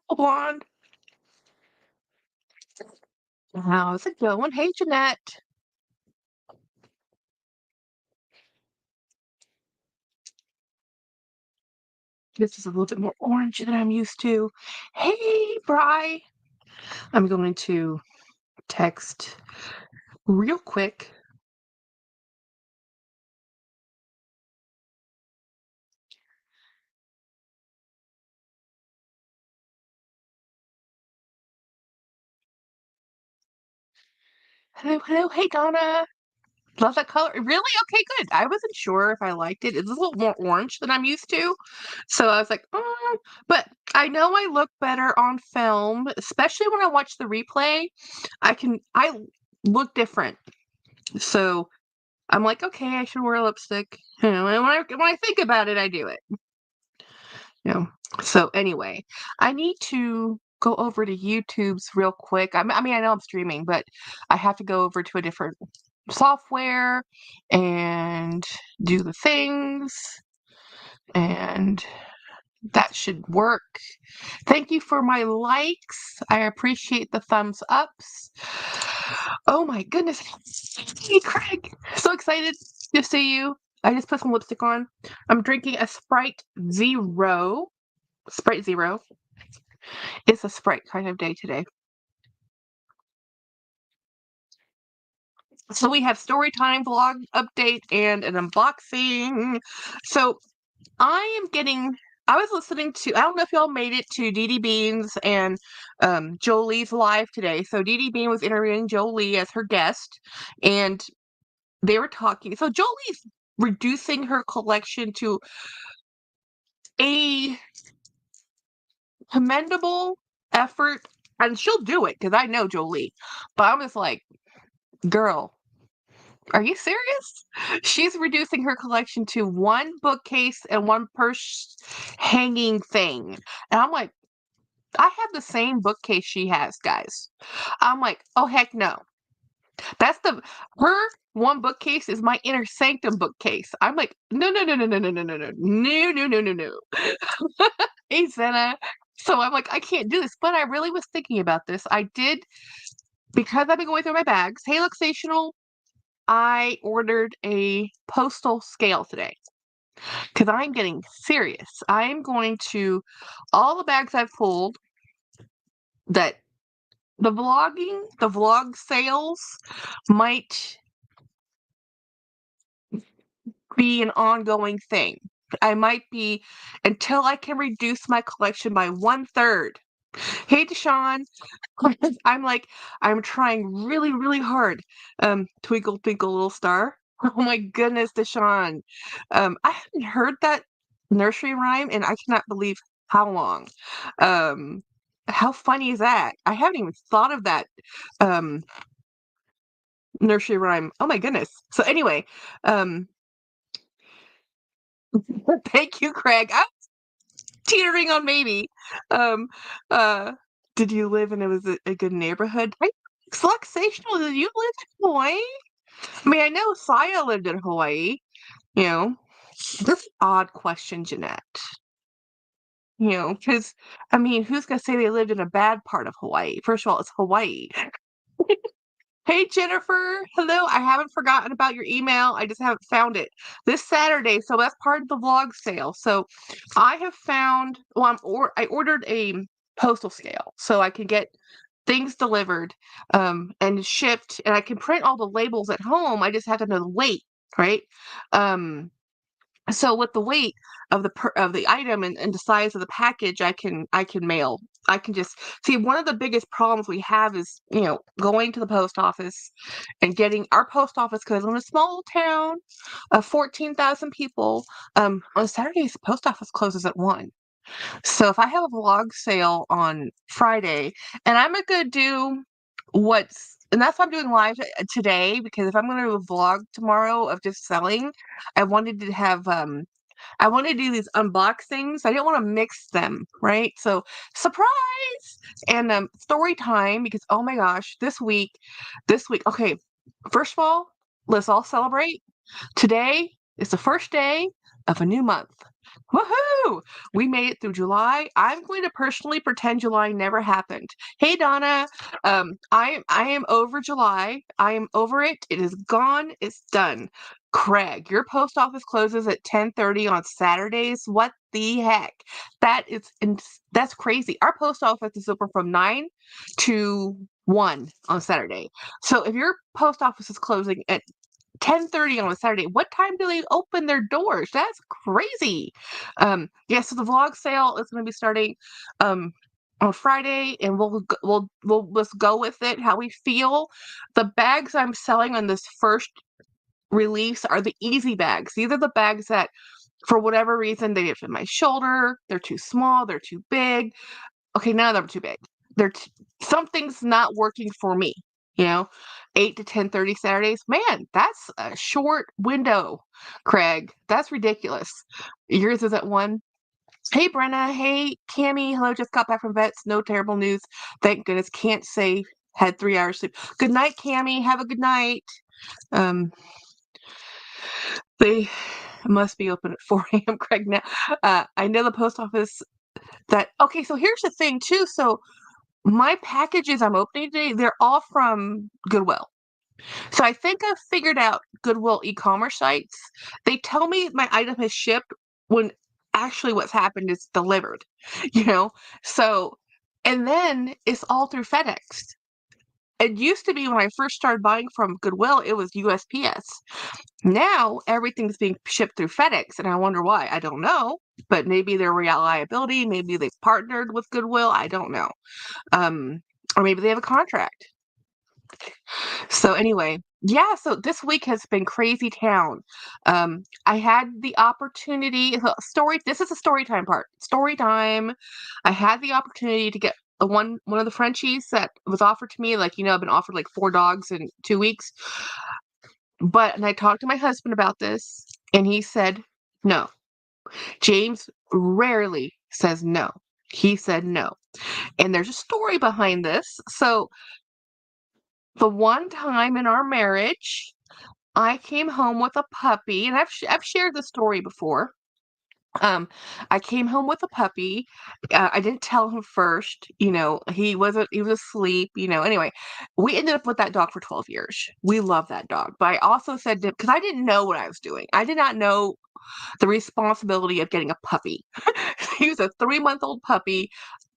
Blonde. How's it going? Hey, Jeanette. This is a little bit more orange than I'm used to. Hey, Bri. I'm going to text real quick. Hello, hello. Hey, Donna. Love that color. Really? Okay, good. I wasn't sure if I liked it. It's a little more orange than I'm used to. So I was like, but I know I look better on film, especially when I watch the replay. I look different. So I'm like, okay, I should wear lipstick. And when I think about it, I do it. So anyway, I need to go over to YouTube's real quick. I mean, I know I'm streaming, but I have to go over to a different software and do the things, and that should work. Thank you for my likes. I appreciate the thumbs ups. Oh my goodness. Hey, Craig. So excited to see you. I just put some lipstick on. I'm drinking a Sprite Zero. Sprite Zero. It's a Sprite kind of day today. So we have story time, vlog update, and an unboxing. So I was listening to, I don't know if y'all made it to Dee Dee Beans and Jolie's live today. So Dee Dee Bean was interviewing Jolie as her guest, and they were talking. So Jolie's reducing her collection to a commendable effort, and she'll do it because I know Jolie. But I'm just like, girl, are you serious? She's reducing her collection to one bookcase and one purse hanging thing. And I'm like, I have the same bookcase she has, guys. I'm like, oh heck no. That's her one bookcase is my inner sanctum bookcase. I'm like, no, no, no, no, no, no, no, no, no, no, no, no, no, no. Hey, Zena. So I'm like, I can't do this. But I really was thinking about this. I did, because I've been going through my bags. Hey, Luxational, I ordered a postal scale today because I'm getting serious. I am going to, all the bags I've pulled, that the vlog sales might be an ongoing thing. I might be until I can reduce my collection by 1/3. Hey, Deshawn. I'm trying really, really hard. Twinkle, twinkle, little star. Oh my goodness, Deshawn. I haven't heard that nursery rhyme, and I cannot believe how long. Um, how funny is that? I haven't even thought of that um nursery rhyme. Oh my goodness. So anyway, um, thank you, Craig. I'm teetering on maybe. Um, uh, did you live and it was a good neighborhood? Luxational, did you live in Hawaii? I mean, I know Saya lived in Hawaii, you know. This is an odd question, Jeanette. Because, I mean, who's going to say they lived in a bad part of Hawaii? First of all, it's Hawaii. Hey, Jennifer. Hello. I haven't forgotten about your email. I just haven't found it. This Saturday, so that's part of the vlog sale. So I have found, well, I ordered a postal scale so I can get things delivered and shipped, and I can print all the labels at home. I just have to know the weight, right? So with the weight of the item and the size of the package, I can mail. I can just see, one of the biggest problems we have is, going to the post office and getting our post office, because I live in a small town of 14,000 people. On Saturdays, the post office closes at 1. So if I have a vlog sale on Friday, and I'm gonna do and that's why I'm doing live today, because if I'm gonna do a vlog tomorrow of just selling, I wanted to have I want to do these unboxings. I didn't want to mix them, right? So surprise and story time, because oh my gosh, this week. Okay, first of all, let's all celebrate. Today is the first day of a new month. Woohoo! We made it through July. I'm going to personally pretend July never happened. Hey Donna, I am over July. I am over it. It is gone. It's done. Craig, your post office closes at 10:30 on Saturdays. What the heck? That's crazy. Our post office is open from 9 to 1 on Saturday. So if your post office is closing at 10:30 on a Saturday. What time do they open their doors? That's crazy. Yeah, so the vlog sale is going to be starting on Friday, and we'll just go with it how we feel. The bags I'm selling on this first release are the easy bags. These are the bags that, for whatever reason, they didn't fit my shoulder. They're too small. They're too big. Okay, none of them are too big. Something's not working for me. You know, 8 to 10:30 Saturdays. Man, that's a short window, Craig. That's ridiculous. Yours is at 1. Hey, Brenna. Hey, Cammy. Hello, just got back from vets. No terrible news. Thank goodness. Can't say had 3 hours sleep. Good night, Cammy. Have a good night. Um, they must be open at 4 a.m., Craig. Now, I know the post office okay, so here's the thing, too. So, my packages I'm opening today, they're all from Goodwill. So I think I've figured out Goodwill e-commerce sites. They tell me my item has shipped when actually what's happened is delivered, you know? So, and then it's all through FedEx. It used to be when I first started buying from Goodwill, it was USPS. Now everything's being shipped through FedEx, and I wonder why. I don't know, but maybe they're reliability, maybe they've partnered with Goodwill. I don't know. Or maybe they have a contract. So anyway, yeah, so this week has been crazy town. I had the opportunity, this is a story time part. Story time. I had the opportunity to get one of the Frenchies that was offered to me. Like, I've been offered like 4 dogs in 2 weeks. And I talked to my husband about this, and he said no. James rarely says no. He said no. And there's a story behind this. So the one time in our marriage, I came home with a puppy, and I've shared this story before. I came home with a puppy. I didn't tell him first. He was asleep. Anyway, we ended up with that dog for 12 years. We love that dog, but I also said because I didn't know what I was doing. I did not know the responsibility of getting a puppy. He was a 3-month-old puppy.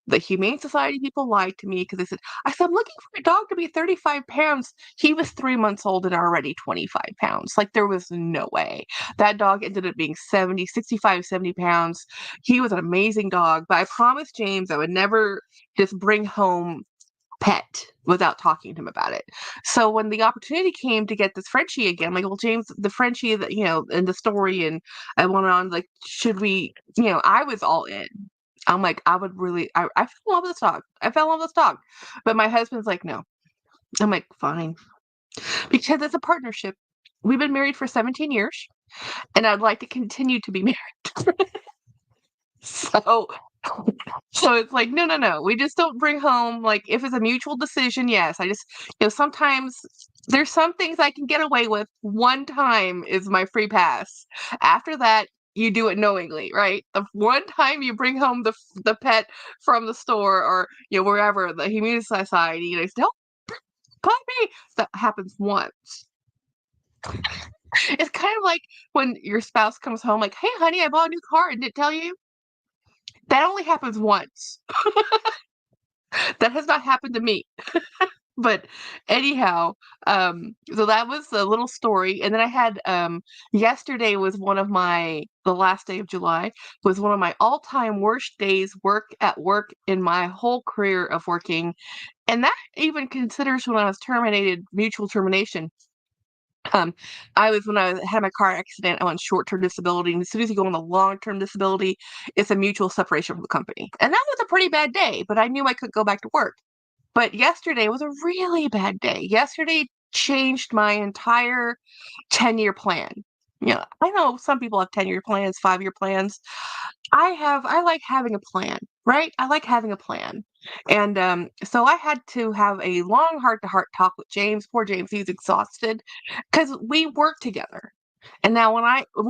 The Humane Society people lied to me because I said, I'm looking for a dog to be 35 pounds. He was 3 months old and already 25 pounds. Like, there was no way. That dog ended up being 65, 70 pounds. He was an amazing dog, but I promised James I would never just bring home pet without talking to him about it. So when the opportunity came to get this Frenchie again, I'm like, well, James, the Frenchie that, in the story, and I went on, like, should we, I was all in. I'm like, I would really, I fell in love with this dog. I fell in love with this dog. But my husband's like, no. I'm like, fine. Because it's a partnership. We've been married for 17 years, and I'd like to continue to be married. So it's like, no, no, no. We just don't bring home, like, if it's a mutual decision, yes. I just, sometimes there's some things I can get away with. One time is my free pass. After that, you do it knowingly, right? The one time you bring home the pet from the store or, wherever, the Humane Society, they say, oh, puppy! That happens once. It's kind of like when your spouse comes home like, hey, honey, I bought a new car and didn't tell you. That only happens once. That has not happened to me. But anyhow, so that was a little story. And then I had yesterday was the last day of July was one of my all-time worst days at work in my whole career of working. And that even considers when I was terminated, mutual termination. When I had my car accident, I went short-term disability, and as soon as you go on the long-term disability, it's a mutual separation from the company. And that was a pretty bad day, but I knew I could go back to work. But yesterday was a really bad day. Yesterday changed my entire 10-year plan. I know some people have 10-year plans, 5-year plans. I like having a plan, right? I like having a plan. And so I had to have a long heart-to-heart talk with James. Poor James, he's exhausted because we work together. And now when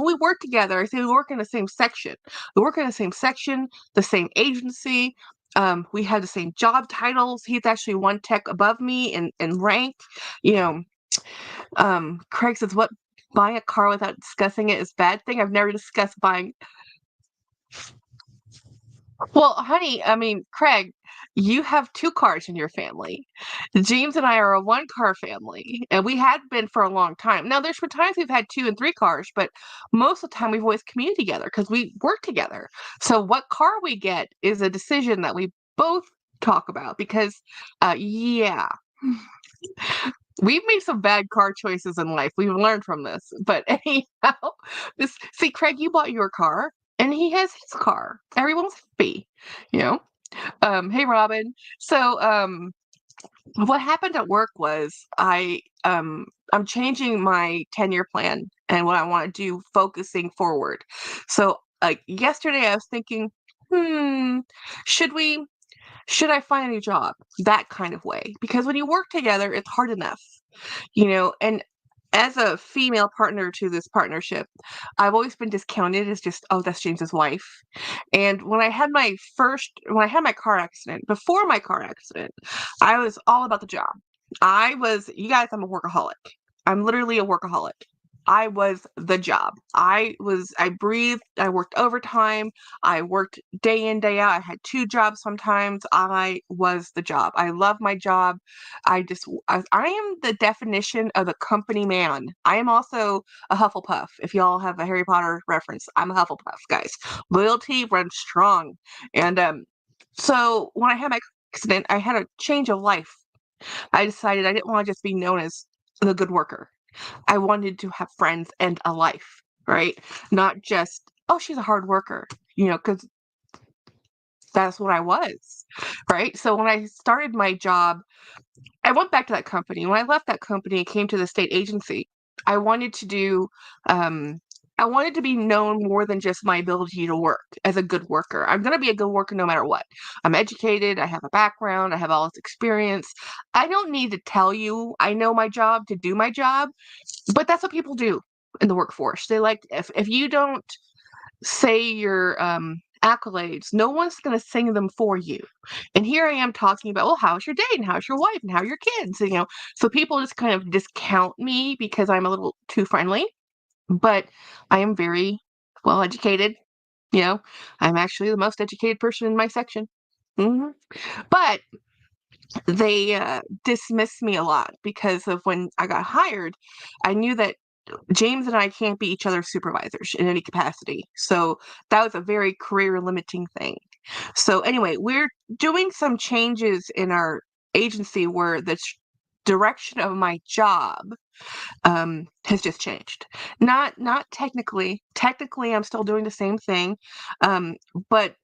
we work together, I say we work in the same section. We work in the same section, the same agency. We have the same job titles. He's actually one tech above me in rank. You know, Craig says, "What buying a car without discussing it is a bad thing." I've never discussed buying. Well, honey, I mean, Craig, you have 2 cars in your family. James and I are a one-car family, and we had been for a long time. Now, there's been times we've had 2 and 3 cars, but most of the time we've always commuted together because we work together. So what car we get is a decision that we both talk about because, yeah, we've made some bad car choices in life. We've learned from this. But anyhow, Craig, you bought your car, and he has his car. Everyone's happy, you know? Hey Robin. So what happened at work was I'm changing my 10-year plan and what I want to do focusing forward. So like yesterday I was thinking, hmm, should we should I find a new job? That kind of way. Because when you work together, it's hard enough, and as a female partner to this partnership, I've always been discounted as just, oh, that's James's wife. And when I had my car accident, before my car accident, I was all about the job. You guys, I'm a workaholic. I'm literally a workaholic. I was the job. I breathed, I worked overtime, I worked day in, day out. I had 2 jobs sometimes. I was the job. I love my job. I am the definition of a company man. I am also a Hufflepuff. If y'all have a Harry Potter reference, I'm a Hufflepuff, guys. Loyalty runs strong. And so when I had my accident, I had a change of life. I decided I didn't want to just be known as the good worker. I wanted to have friends and a life, right? Not just, oh, she's a hard worker, because that's what I was, right? So when I started my job, I went back to that company. When I left that company and came to the state agency, I wanted to do, I wanted to be known more than just my ability to work as a good worker. I'm going to be a good worker no matter what. I'm educated. I have a background. I have all this experience. I don't need to tell you I know my job to do my job, but that's what people do in the workforce. They like, if you don't say your accolades, no one's going to sing them for you. And here I am talking about, well, how's your day and how's your wife and how are your kids? And, so people just kind of discount me because I'm a little too friendly, but I am very well educated. You know, I'm actually the most educated person in my section. hmm But they dismissed me a lot because of when I got hired. I knew that James and I can't be each other's supervisors in any capacity. So that was a very career limiting thing. So anyway, we're doing some changes in our agency where the direction of my job has just changed. Not technically. Technically, I'm still doing the same thing, um, but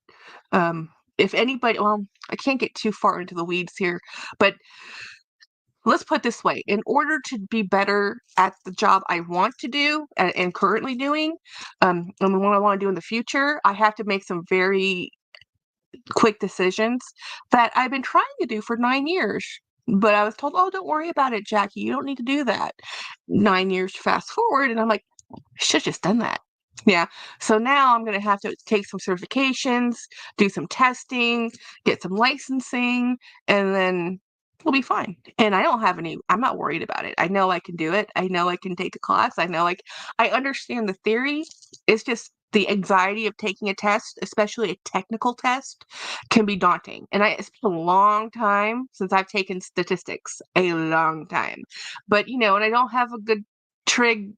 if anybody, well, I can't get too far into the weeds here, but let's put it this way. In order to be better at the job I want to do and currently doing, and what I want to do in the future, I have to make some very quick decisions that I've been trying to do for 9 years. But I was told, oh, don't worry about it, Jackie. You don't need to do that. 9 years fast forward, and I'm like, I should have just done that. Yeah. So now I'm going to have to take some certifications, do some testing, get some licensing, and then we'll be fine. And I'm not worried about it. I know I can do it. I know I can take the class. I know, I understand the theory. It's just the anxiety of taking a test, especially a technical test, can be daunting. And it's been a long time since I've taken statistics, a long time. But, and I don't have a good trig,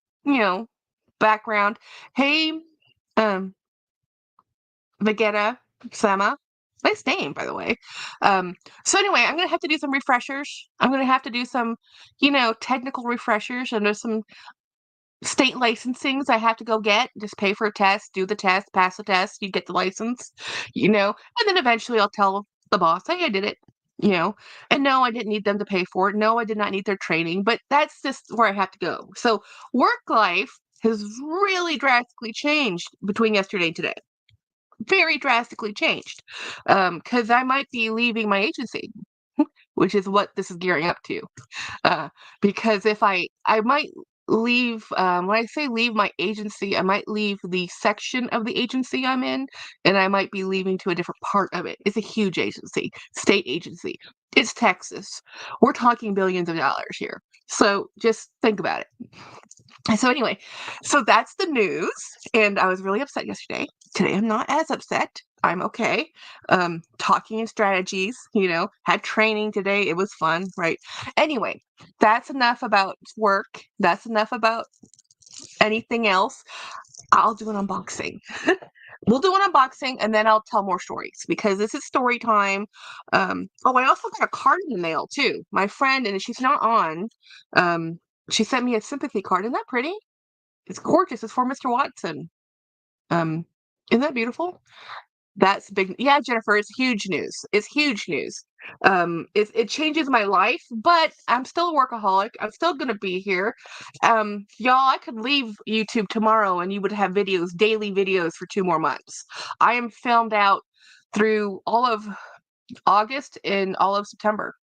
background. Hey, um, Vegeta Sama. Nice name, by the way. So anyway, I'm gonna have to do some refreshers. I'm gonna have to do some, technical refreshers, and there's some state licensings I have to go get. Just pay for a test, do the test, pass the test, you get the license, and then eventually I'll tell the boss, hey, I did it. And no, I didn't need them to pay for it. No, I did not need their training, but that's just where I have to go. So work life has really drastically changed between yesterday and today. Very drastically changed. Because I might be leaving my agency, which is what this is gearing up to. Uh, because if I might leave, when I say leave my agency, I might leave the section of the agency I'm in, and I might be leaving to a different part of it. It's a huge agency, state agency. It's Texas. We're talking billions of dollars here. So just think about it. And so anyway, so that's the news, and I was really upset yesterday. Today I'm not as upset. I'm okay. Talking and strategies, had training today. It was fun, right? Anyway, that's enough about work. That's enough about anything else. I'll do an unboxing. We'll do an unboxing and then I'll tell more stories because this is story time. I also got a card in the mail too. My friend, and she's not on, she sent me a sympathy card. Isn't that pretty? It's gorgeous. It's for Mr. Watson. Um, isn't that beautiful? That's big. Yeah, Jennifer, it's huge news. It's huge news. It changes my life, but I'm still a workaholic. I'm still gonna be here. Y'all, I could leave YouTube tomorrow and you would have videos, daily videos for 2 more months. I am filmed out through all of August and all of September.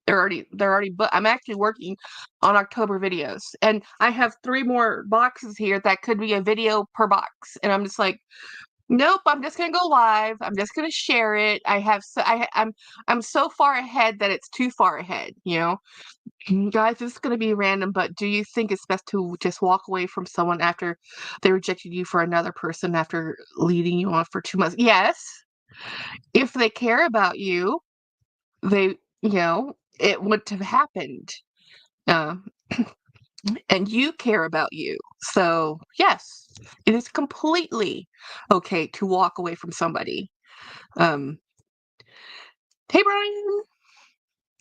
They're already but I'm actually working on October videos. And I have 3 more boxes here that could be a video per box. And I'm just like, nope, I'm just gonna go live. I'm just gonna share it. I'm so far ahead that it's too far ahead. Guys, this is gonna be random, but do you think it's best to just walk away from someone after they rejected you for another person after leading you on for 2 months? Yes. If they care about you, it wouldn't have happened. Uh, and you care about you. So, yes, it is completely okay to walk away from somebody. Um, hey, Brian.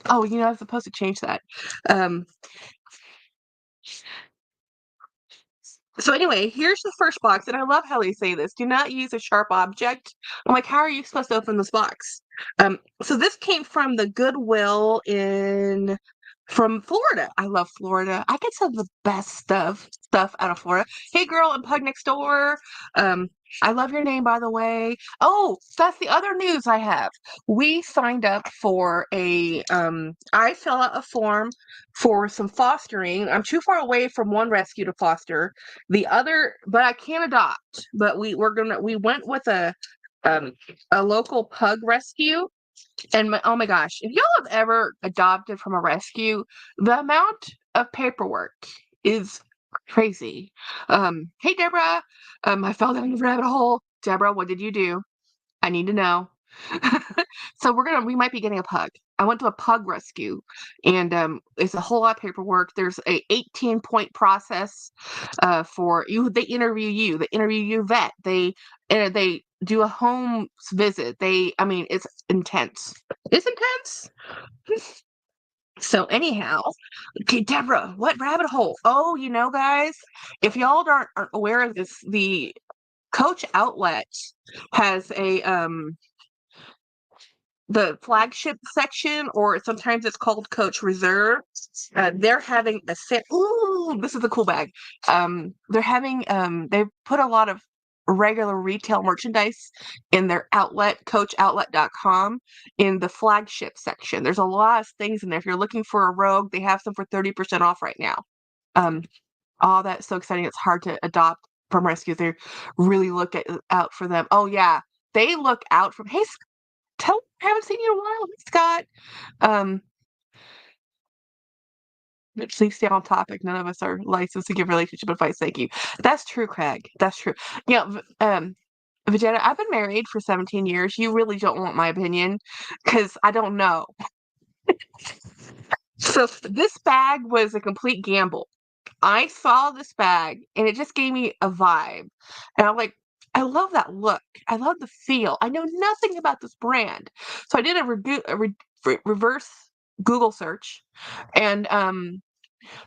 Oh, I was supposed to change that. Um, so anyway, here's the first box, and I love how they say this. Do not use a sharp object. I'm like, how are you supposed to open this box? So this came from the Goodwill from Florida. I love Florida. I get some of the best stuff out of Florida. Hey, girl in Pug Next Door. Um, I love your name, by the way. Oh, that's the other news I have. We signed up for I fill out a form for some fostering. I'm too far away from one rescue to foster. The other, but I can adopt. But we went with um a local pug rescue. And oh my gosh, if y'all have ever adopted from a rescue, the amount of paperwork is crazy. Hey Deborah, I fell down the rabbit hole. Deborah, what did you do? I need to know. So we might be getting a pug. I went to a pug rescue, and it's a whole lot of paperwork. There's a 18-point process for you. They interview you. They interview your vet. They do a home visit. I mean, it's intense. It's intense. So anyhow, okay, Deborah, what rabbit hole? Oh, guys, if y'all aren't aware of this, the Coach Outlet has the flagship section, or sometimes it's called Coach Reserve. They're having a set. Ooh, this is a cool bag. They've put a lot of regular retail merchandise in their outlet, coachoutlet.com, in the flagship section. There's a lot of things in there. If you're looking for a Rogue, they have some for 30% off right now. Um, oh, that's so exciting. It's hard to adopt from rescues. They really out for them. Oh, yeah. They look out for, hey, I haven't seen you in a while, Scott. Um, Please stay on topic. None of us are licensed to give relationship advice. Thank you. That's true, Craig. That's true. Vegeta, I've been married for 17 years. You really don't want my opinion because I don't know. So this bag was a complete gamble. I saw this bag and it just gave me a vibe. And I'm like, I love that look. I love the feel. I know nothing about this brand. So I did a reverse Google search, and I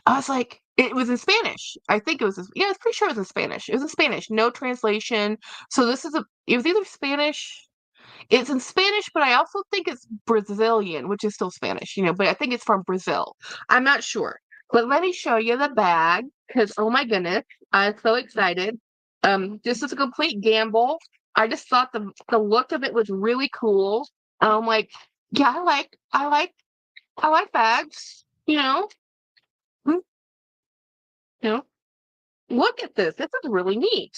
was like, it was in Spanish. I think it was, yeah, I was pretty sure it was in Spanish. It was in Spanish, no translation. So it was either Spanish. It's in Spanish, but I also think it's Brazilian, which is still Spanish, but I think it's from Brazil. I'm not sure. But let me show you the bag because, oh my goodness, I'm so excited. This is a complete gamble. I just thought the look of it was really cool. I'm like, yeah, I like bags. You know, look at this. This is really neat.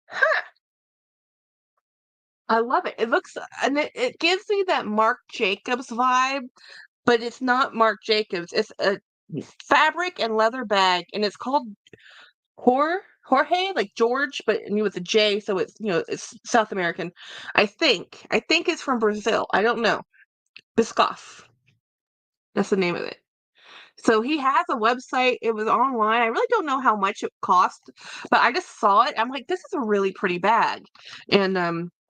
Huh. I love it. It looks and it gives me that Marc Jacobs vibe, but it's not Marc Jacobs. It's a fabric and leather bag, and it's called Jorge, like George, but with a J, so it's it's South American. I think it's from Brazil. I don't know. Biscoff. That's the name of it. So he has a website. It was online. I really don't know how much it cost, but I just saw it. I'm like, this is a really pretty bag, and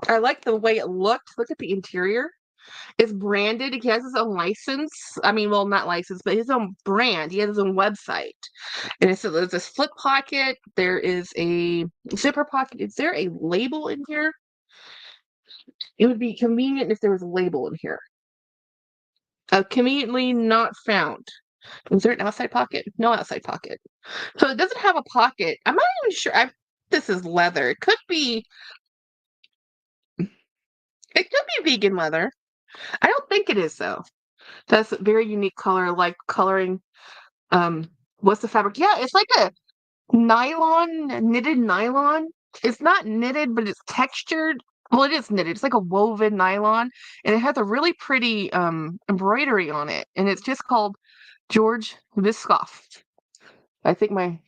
I like the way it looked. Look at the interior. It's branded. He has his own license. I mean, well, not license, but his own brand. He has his own website. And there's a slip pocket. There is a zipper pocket. Is there a label in here? It would be convenient if there was a label in here. Conveniently not found. Is there an outside pocket? No outside pocket. So it doesn't have a pocket. I'm not even sure. This is leather. It could be. It could be vegan leather. I don't think it is though. That's a very unique color, like coloring. What's the fabric? Yeah, it's like a knitted nylon. It's not knitted, but it's textured. Well, it is knitted. It's like a woven nylon, and it has a really pretty embroidery on it, and it's just called George Biscoff. I think my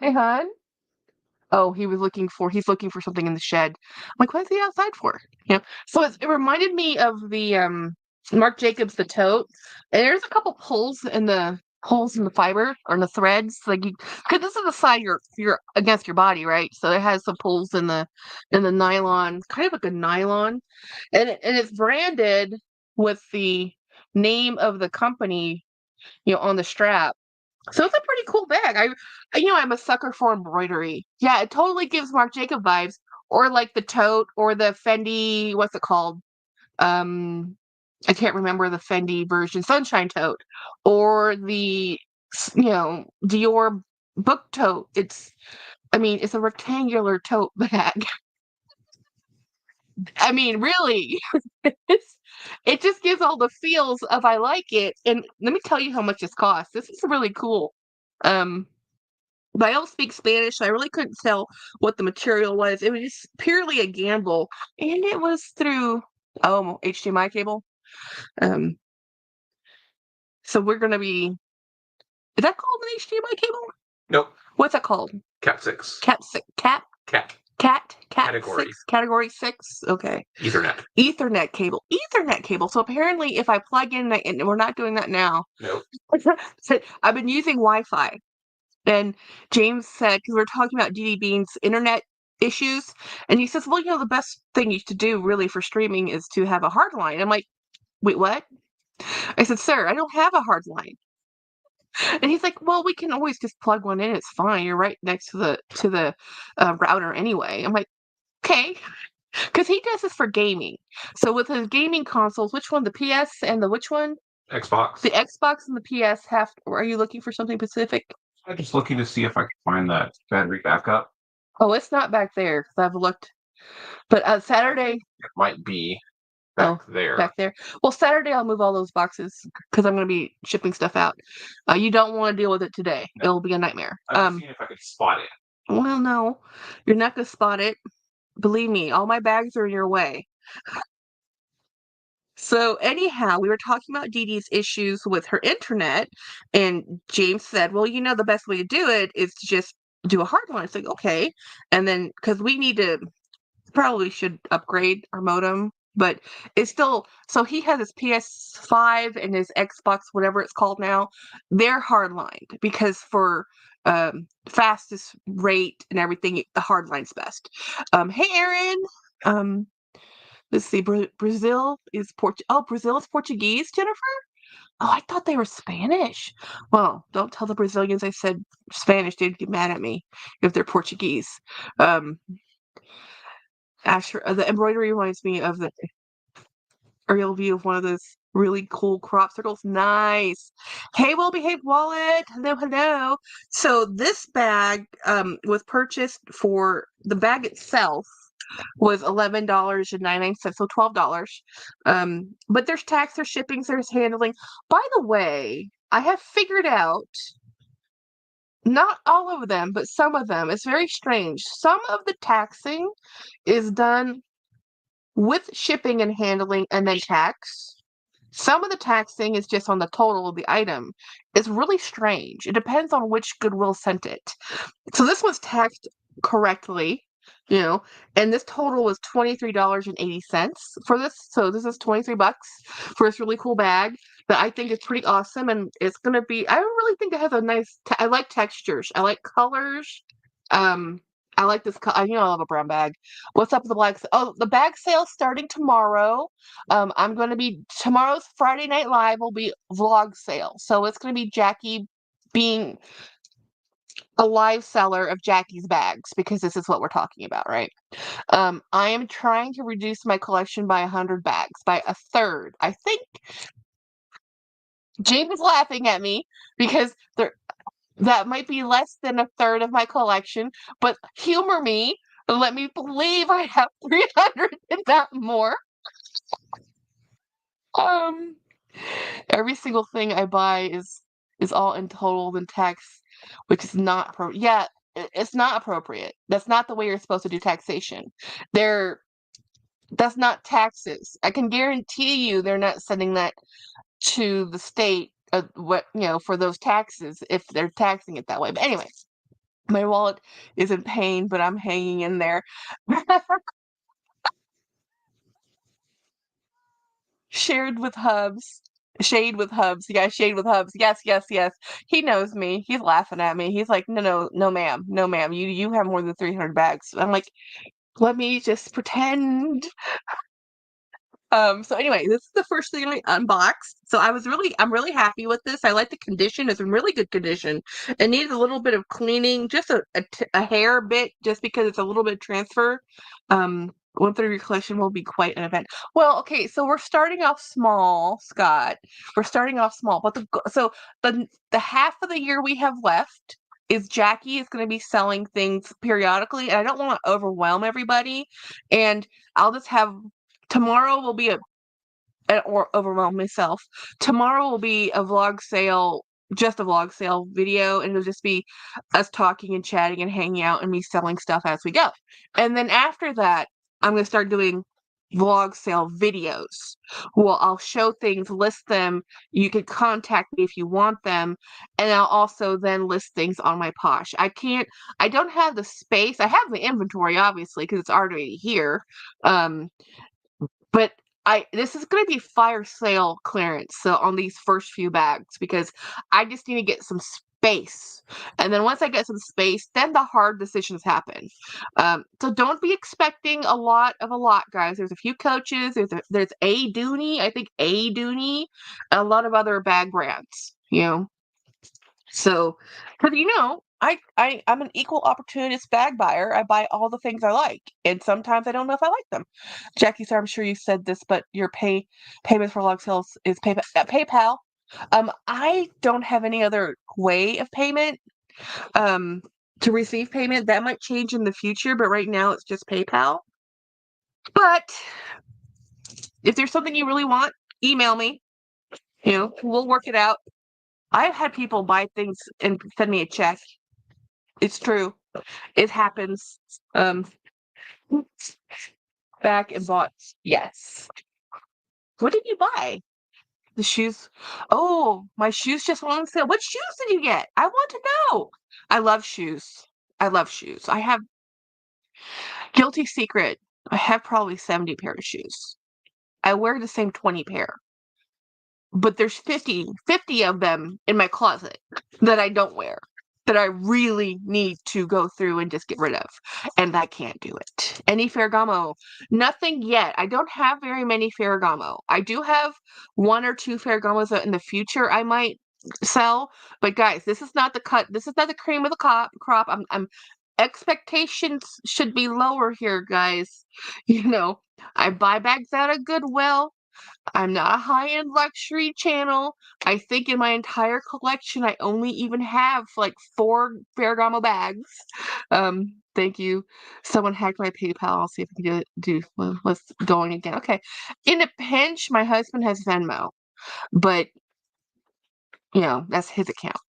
hey hon. Oh, he's looking for something in the shed. I'm like, what is he outside for? So it reminded me of the Marc Jacobs the tote. And there's a couple holes in the fiber or in the threads. Like because this is the side you're against your body, right? So it has some holes in the nylon, kind of like a nylon. And it's branded with the name of the company, on the strap. So it's a pretty cool bag. I'm a sucker for embroidery. Yeah, it totally gives Marc Jacob vibes, or like the tote, or the Fendi. What's it called? Um, I can't remember the Fendi version, Sunshine tote, or the Dior book tote. I mean, it's a rectangular tote bag. I mean, really, it's, it just gives all the feels of I like it. And let me tell you how much this costs. This is really cool. Um, But I don't speak Spanish, so I really couldn't tell what the material was. It was just purely a gamble, and it was through HDMI cable. Um, so we're gonna be. Is that called an HDMI cable? Nope. What's that called? Cat 6. Cat six. Cat. Cat. Category. 6, category 6. Okay. Ethernet. Ethernet cable. Ethernet cable. So apparently, if I plug in, and we're not doing that now. Nope. So I've been using Wi-Fi. And James said, because we are talking about DD Bean's internet issues, and he says, well, the best thing you should do really for streaming is to have a hard line. I'm like, wait, what? I said, sir, I don't have a hard line. And he's like, well, we can always just plug one in. It's fine. You're right next to the router anyway. I'm like, okay. Because he does this for gaming. So with his gaming consoles, which one? The PS and the which one? Xbox. The Xbox and the PS are you looking for something specific? I'm just looking to see if I can find that battery backup. Oh, it's not back there because I've looked. But Saturday, It might be back there. back there. Well, Saturday I'll move all those boxes because I'm going to be shipping stuff out. You don't want to deal with it today. No. It'll be a nightmare. I'm seeing if I could spot it. Well, no, you're not going to spot it. Believe me, all my bags are in your way. So anyhow, we were talking about Dee Dee's issues with her internet, and James said, "Well, the best way to do it is to just do a hard line." It's like, okay, and then because we need to probably should upgrade our modem, but it's still so he has his PS5 and his Xbox, whatever it's called now, they're hardlined because for fastest rate and everything, the hardline's best. Hey Aaron, let's see, Brazil is Brazil is Portuguese, Jennifer. Oh, I thought they were Spanish. Well, don't tell the Brazilians I said Spanish. They'd get mad at me if they're Portuguese. Asher, the embroidery reminds me of the aerial view of one of those really cool crop circles. Nice. Hey, well-behaved wallet. Hello, hello. So this bag was purchased for the bag itself. was $11.99, so $12. But there's tax, there's shipping, there's handling. By the way, I have figured out, not all of them, but some of them. It's very strange. Some of the taxing is done with shipping and handling and then tax. Some of the taxing is just on the total of the item. It's really strange. It depends on which Goodwill sent it. So this was taxed correctly, you know, and this total was $23.80 for this. So this is 23 bucks for this really cool bag that I think is pretty awesome, and it's gonna be. I really think it has a nice. I like textures. I like colors. Um, I like this. You know, I love a brown bag. What's up with the black? Oh, the bag sale starting tomorrow. I'm going to be tomorrow's Friday Night Live will be vlog sale, so it's going to be Jackie being a live seller of Jackie's bags because this is what we're talking about, right? I am trying to reduce my collection by 100 bags, by a third. I think James is laughing at me because that might be less than a third of my collection, but humor me. Let me believe I have 300 and not more. Um, every single thing I buy is all in total and tax, which is not appropriate. Yeah, it's not appropriate. That's not the way you're supposed to do taxation. They're that's not taxes. I can guarantee you they're not sending that to the state for those taxes if they're taxing it that way. But anyway, my wallet is in pain, but I'm hanging in there. Shared with Hubs. Shade with Hubs. Yeah, shade with Hubs. Yes, yes, yes. He knows me. He's laughing at me. He's like, no, no, no, ma'am. No, ma'am. You have more than 300 bags. I'm like, let me just pretend. So anyway, this is the first thing I unboxed. So I'm really happy with this. I like the condition. It's in really good condition. It needs a little bit of cleaning, just a hair bit, just because it's a little bit transfer. Going through your collection will be quite an event. Well, okay, so we're starting off small, Scott. We're starting off small, but the half of the year we have left is Jackie is going to be selling things periodically, and I don't want to overwhelm everybody. And I'll just have tomorrow will be or overwhelm myself. Tomorrow will be a vlog sale, just a vlog sale video, and it'll just be us talking and chatting and hanging out and me selling stuff as we go. And then after that, I'm going to start doing vlog sale videos. Well, I'll show things, list them. You can contact me if you want them. And I'll also then list things on my Posh. I don't have the space. I have the inventory, obviously, because it's already here. But this is going to be fire sale clearance, so on these first few bags, because I just need to get some space. And then once I get some space, then the hard decisions happen. So don't be expecting a lot, guys. There's a few coaches. There's A Dooney, I think A Dooney, a lot of other bag brands, So, because I'm an equal opportunist bag buyer. I buy all the things I like, and sometimes I don't know if I like them. Jackie, sir, I'm sure you said this, but your payment for log sales is PayPal. I don't have any other way of payment. To receive payment that might change in the future, but right now it's just PayPal. But if there's something you really want, email me. We'll work it out. I've had people buy things and send me a check. It's true. It happens. Back and bought. Yes. What did you buy? The shoes. Oh, my shoes just went on sale. What shoes did you get? I want to know. I love shoes. I love shoes. I have guilty secret. I have probably 70 pair of shoes. I wear the same 20 pair. But there's 50 of them in my closet that I don't wear, that I really need to go through and just get rid of. And I can't do it. Any Ferragamo? Nothing yet. I don't have very many Ferragamo. I do have one or two Ferragamos that in the future I might sell. But guys, this is not the cut. This is not the cream of the crop. Expectations should be lower here, guys. I buy bags out of Goodwill. I'm not a high-end luxury channel. I think in my entire collection, I only even have like 4 Ferragamo bags. Thank you. Someone hacked my PayPal. I'll see if I can do what's going again. Okay. In a pinch, my husband has Venmo, but that's his account.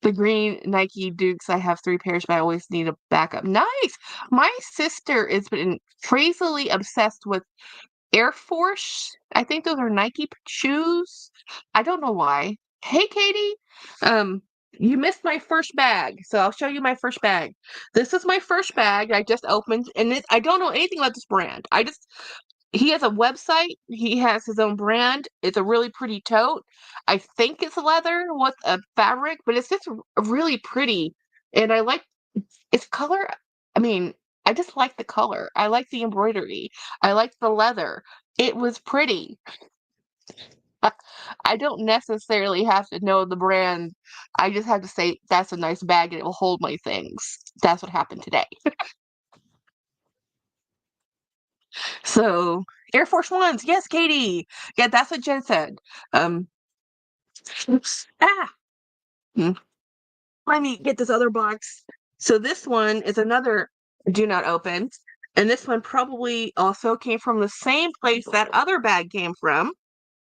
The green Nike Dukes, I have 3 pairs, but I always need a backup. Nice. My sister has been crazily obsessed with Air Force. I think those are Nike shoes. I don't know why. Hey, Katie. Um, you missed my first bag, so I'll show you my first bag. This is my first bag I just opened, and I don't know anything about this brand. He has a website. He has his own brand. It's a really pretty tote. I think it's leather with a fabric, but it's just really pretty. And I like its color. I mean, I just like the color. I like the embroidery. I like the leather. It was pretty. I don't necessarily have to know the brand. I just have to say that's a nice bag and it will hold my things. That's what happened today. So, Air Force Ones, yes, Katie. Yeah, that's what Jen said. Um, oops. Hmm. Let me get this other box. So this one is another do not open. And this one probably also came from the same place that other bag came from.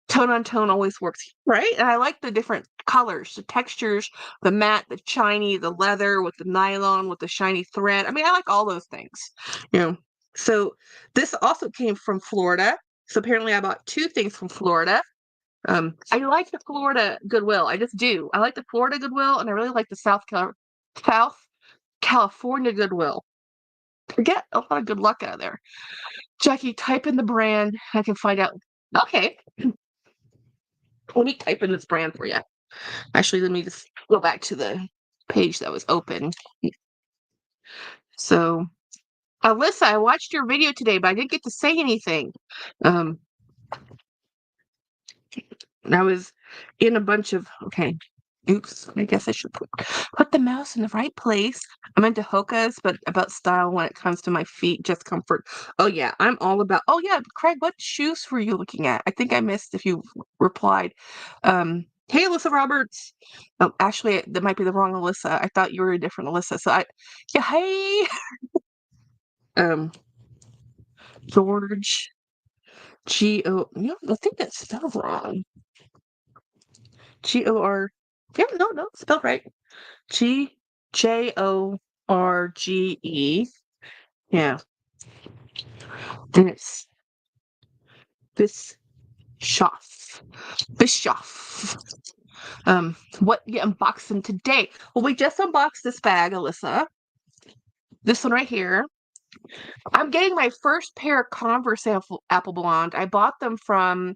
Tone on tone always works, right? And I like the different colors, the textures, the matte, the shiny, the leather with the nylon, with the shiny thread. I mean, I like all those things, you know. So this also came from Florida. So apparently I bought 2 things from Florida. I like the Florida Goodwill. I just do. I like the Florida Goodwill, and I really like the South California Goodwill. I get a lot of good luck out of there. Jackie, type in the brand. I can find out. Okay, let me type in this brand for you. Actually, let me just go back to the page that was open. So, Alyssa, I watched your video today, but I didn't get to say anything. Um, I was in a bunch of Oops, I guess I should put the mouse in the right place. I'm into hokas, but about style when it comes to my feet, just comfort. Oh yeah, I'm all about. Oh yeah, Craig, what shoes were you looking at? I think I missed if you replied. Hey, Alyssa Roberts. Oh, actually, that might be the wrong Alyssa. I thought you were a different Alyssa. Yeah, hey. Um, George G-O. I think that's spelled wrong. G-O-R. Yeah, no, spelled right. Jorge. Yeah. And it's Bischoff. Bischoff. What you unboxing today? Well, we just unboxed this bag, Alyssa. This one right here. I'm getting my first pair of Converse Apple Blonde. I bought them from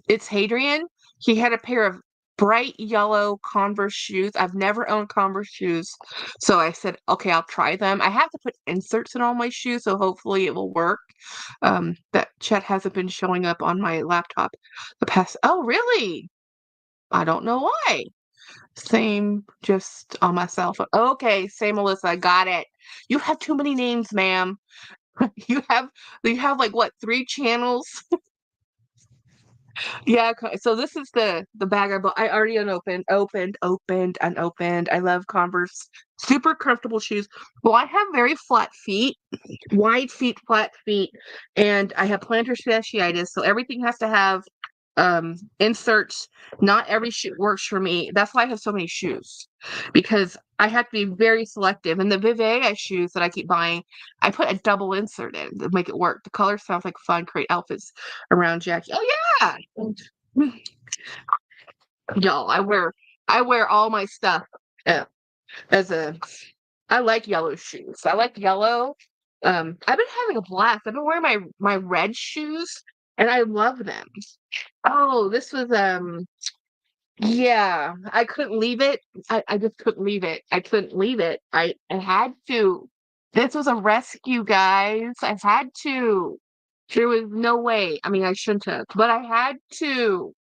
it's Hadrian. He had a pair of bright yellow Converse shoes. I've never owned Converse shoes. So I said, okay, I'll try them. I have to put inserts in all my shoes, so hopefully it will work. That chat hasn't been showing up on my laptop the past. Oh, really? I don't know why. Same, just on my cell phone. Okay, same, Melissa. Got it. You have too many names, ma'am. You have like what, 3 channels? Yeah, so this is the bag I bought. I already unopened. I love Converse. Super comfortable shoes. Well, I have very flat feet, wide feet, flat feet, and I have plantar fasciitis, so everything has to have inserts. Not every shoe works for me. That's why I have so many shoes, because I have to be very selective. And the Vive shoes that I keep buying, I put a double insert in to make it work. The color sounds like fun, create outfits around Jackie. Oh yeah. Y'all, I wear all my stuff uh, as a I like yellow shoes. I like yellow. I've been having a blast. I've been wearing my red shoes and I love them. Oh, this was yeah, I couldn't leave it. I just couldn't leave it. I couldn't leave it. I had to. This was a rescue, guys. I had to. There was no way. I mean, I shouldn't have, but I had to.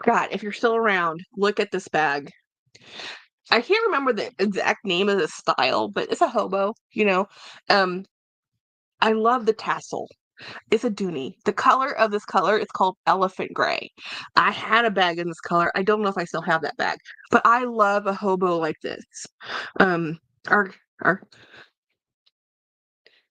God, if you're still around, look at this bag. I can't remember the exact name of the style, but it's a hobo. I love the tassel. It's a Dooney. The color of this color is called elephant gray. I had a bag in this color. I don't know if I still have that bag, but I love a hobo like this. Um, our our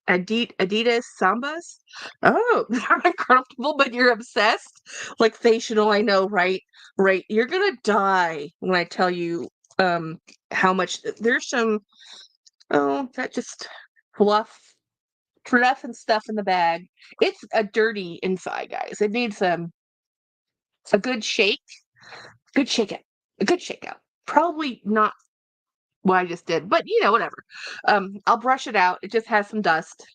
Adidas Sambas. Oh, they're uncomfortable, but you're obsessed. Like facial, I know, right? Right. You're gonna die when I tell you how much there's some that just fluff and stuff in the bag. It's a dirty inside, guys. It needs a good shake, good shakeout, a good shakeout. Probably not what I just did, but whatever. I'll brush it out. It just has some dust,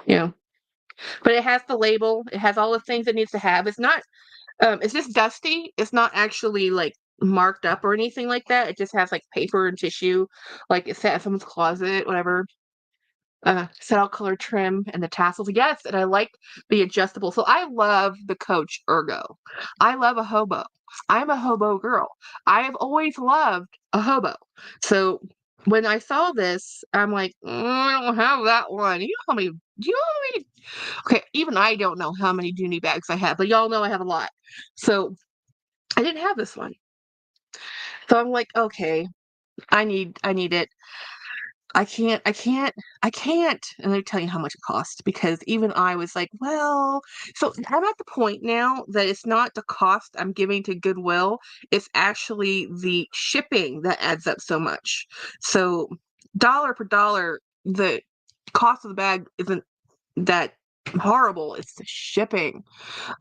you know. But it has the label. It has all the things it needs to have. It's not. It's just dusty. It's not actually like marked up or anything like that. It just has like paper and tissue, like it's sat in someone's closet, whatever. Saddle color trim and the tassels. Yes, and I like the adjustable. So I love the Coach Ergo. I love a hobo. I'm a hobo girl. I have always loved a hobo. So when I saw this, I'm like, I don't have that one. You know how many? Do you know how many? Okay, even I don't know how many Dooney bags I have, but y'all know I have a lot. So I didn't have this one. So I'm like, okay, I need it. I can't. And let me tell you how much it costs because even I was like, well, so I'm at the point now that it's not the cost I'm giving to Goodwill, it's actually the shipping that adds up so much. So dollar per dollar, the cost of the bag isn't that horrible. It's the shipping.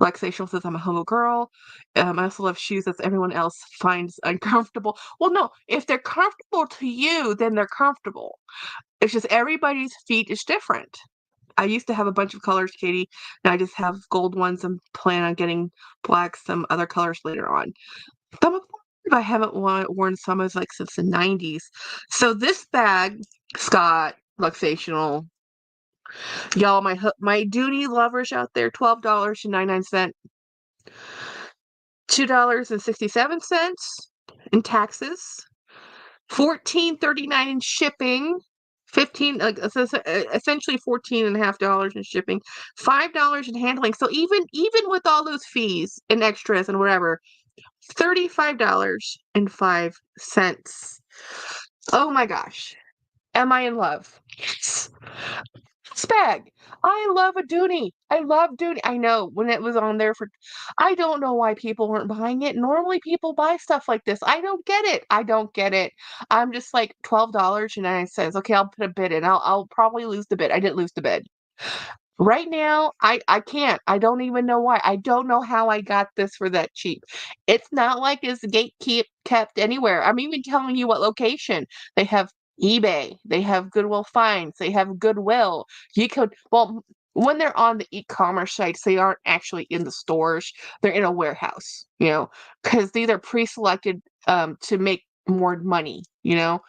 Like Seychelles says, I'm a homo girl. I also love shoes that everyone else finds uncomfortable. Well, no, if they're comfortable to you, then they're comfortable. It's just everybody's feet is different. I used to have a bunch of colors, Katie, and I just have gold ones and plan on getting black, some other colors later on. Some of them I haven't worn some as like since the 90s. So this bag, Scott, Luxational, y'all, my duty lovers out there, $12.99, $2.67 in taxes, $14.39 in shipping, 15 like essentially $14.50 in shipping, $5 in handling. So even with all those fees and extras and whatever, $35.05. Oh my gosh. Am I in love? Yes. Spag. I love a Dooney. I love Dooney. I know when it was on there for, I don't know why people weren't buying it. Normally people buy stuff like this. I don't get it. I don't get it. I'm just like $12.09. Okay, I'll put a bid in. I'll probably lose the bid. I didn't lose the bid. Right now, I can't. I don't even know why. I don't know how I got this for that cheap. It's not like it's kept anywhere. I'm even telling you what location. They have eBay. They have Goodwill Finds. They have Goodwill. You could, well, when they're on the e-commerce sites, they aren't actually in the stores. They're in a warehouse, because these are pre-selected to make more money, and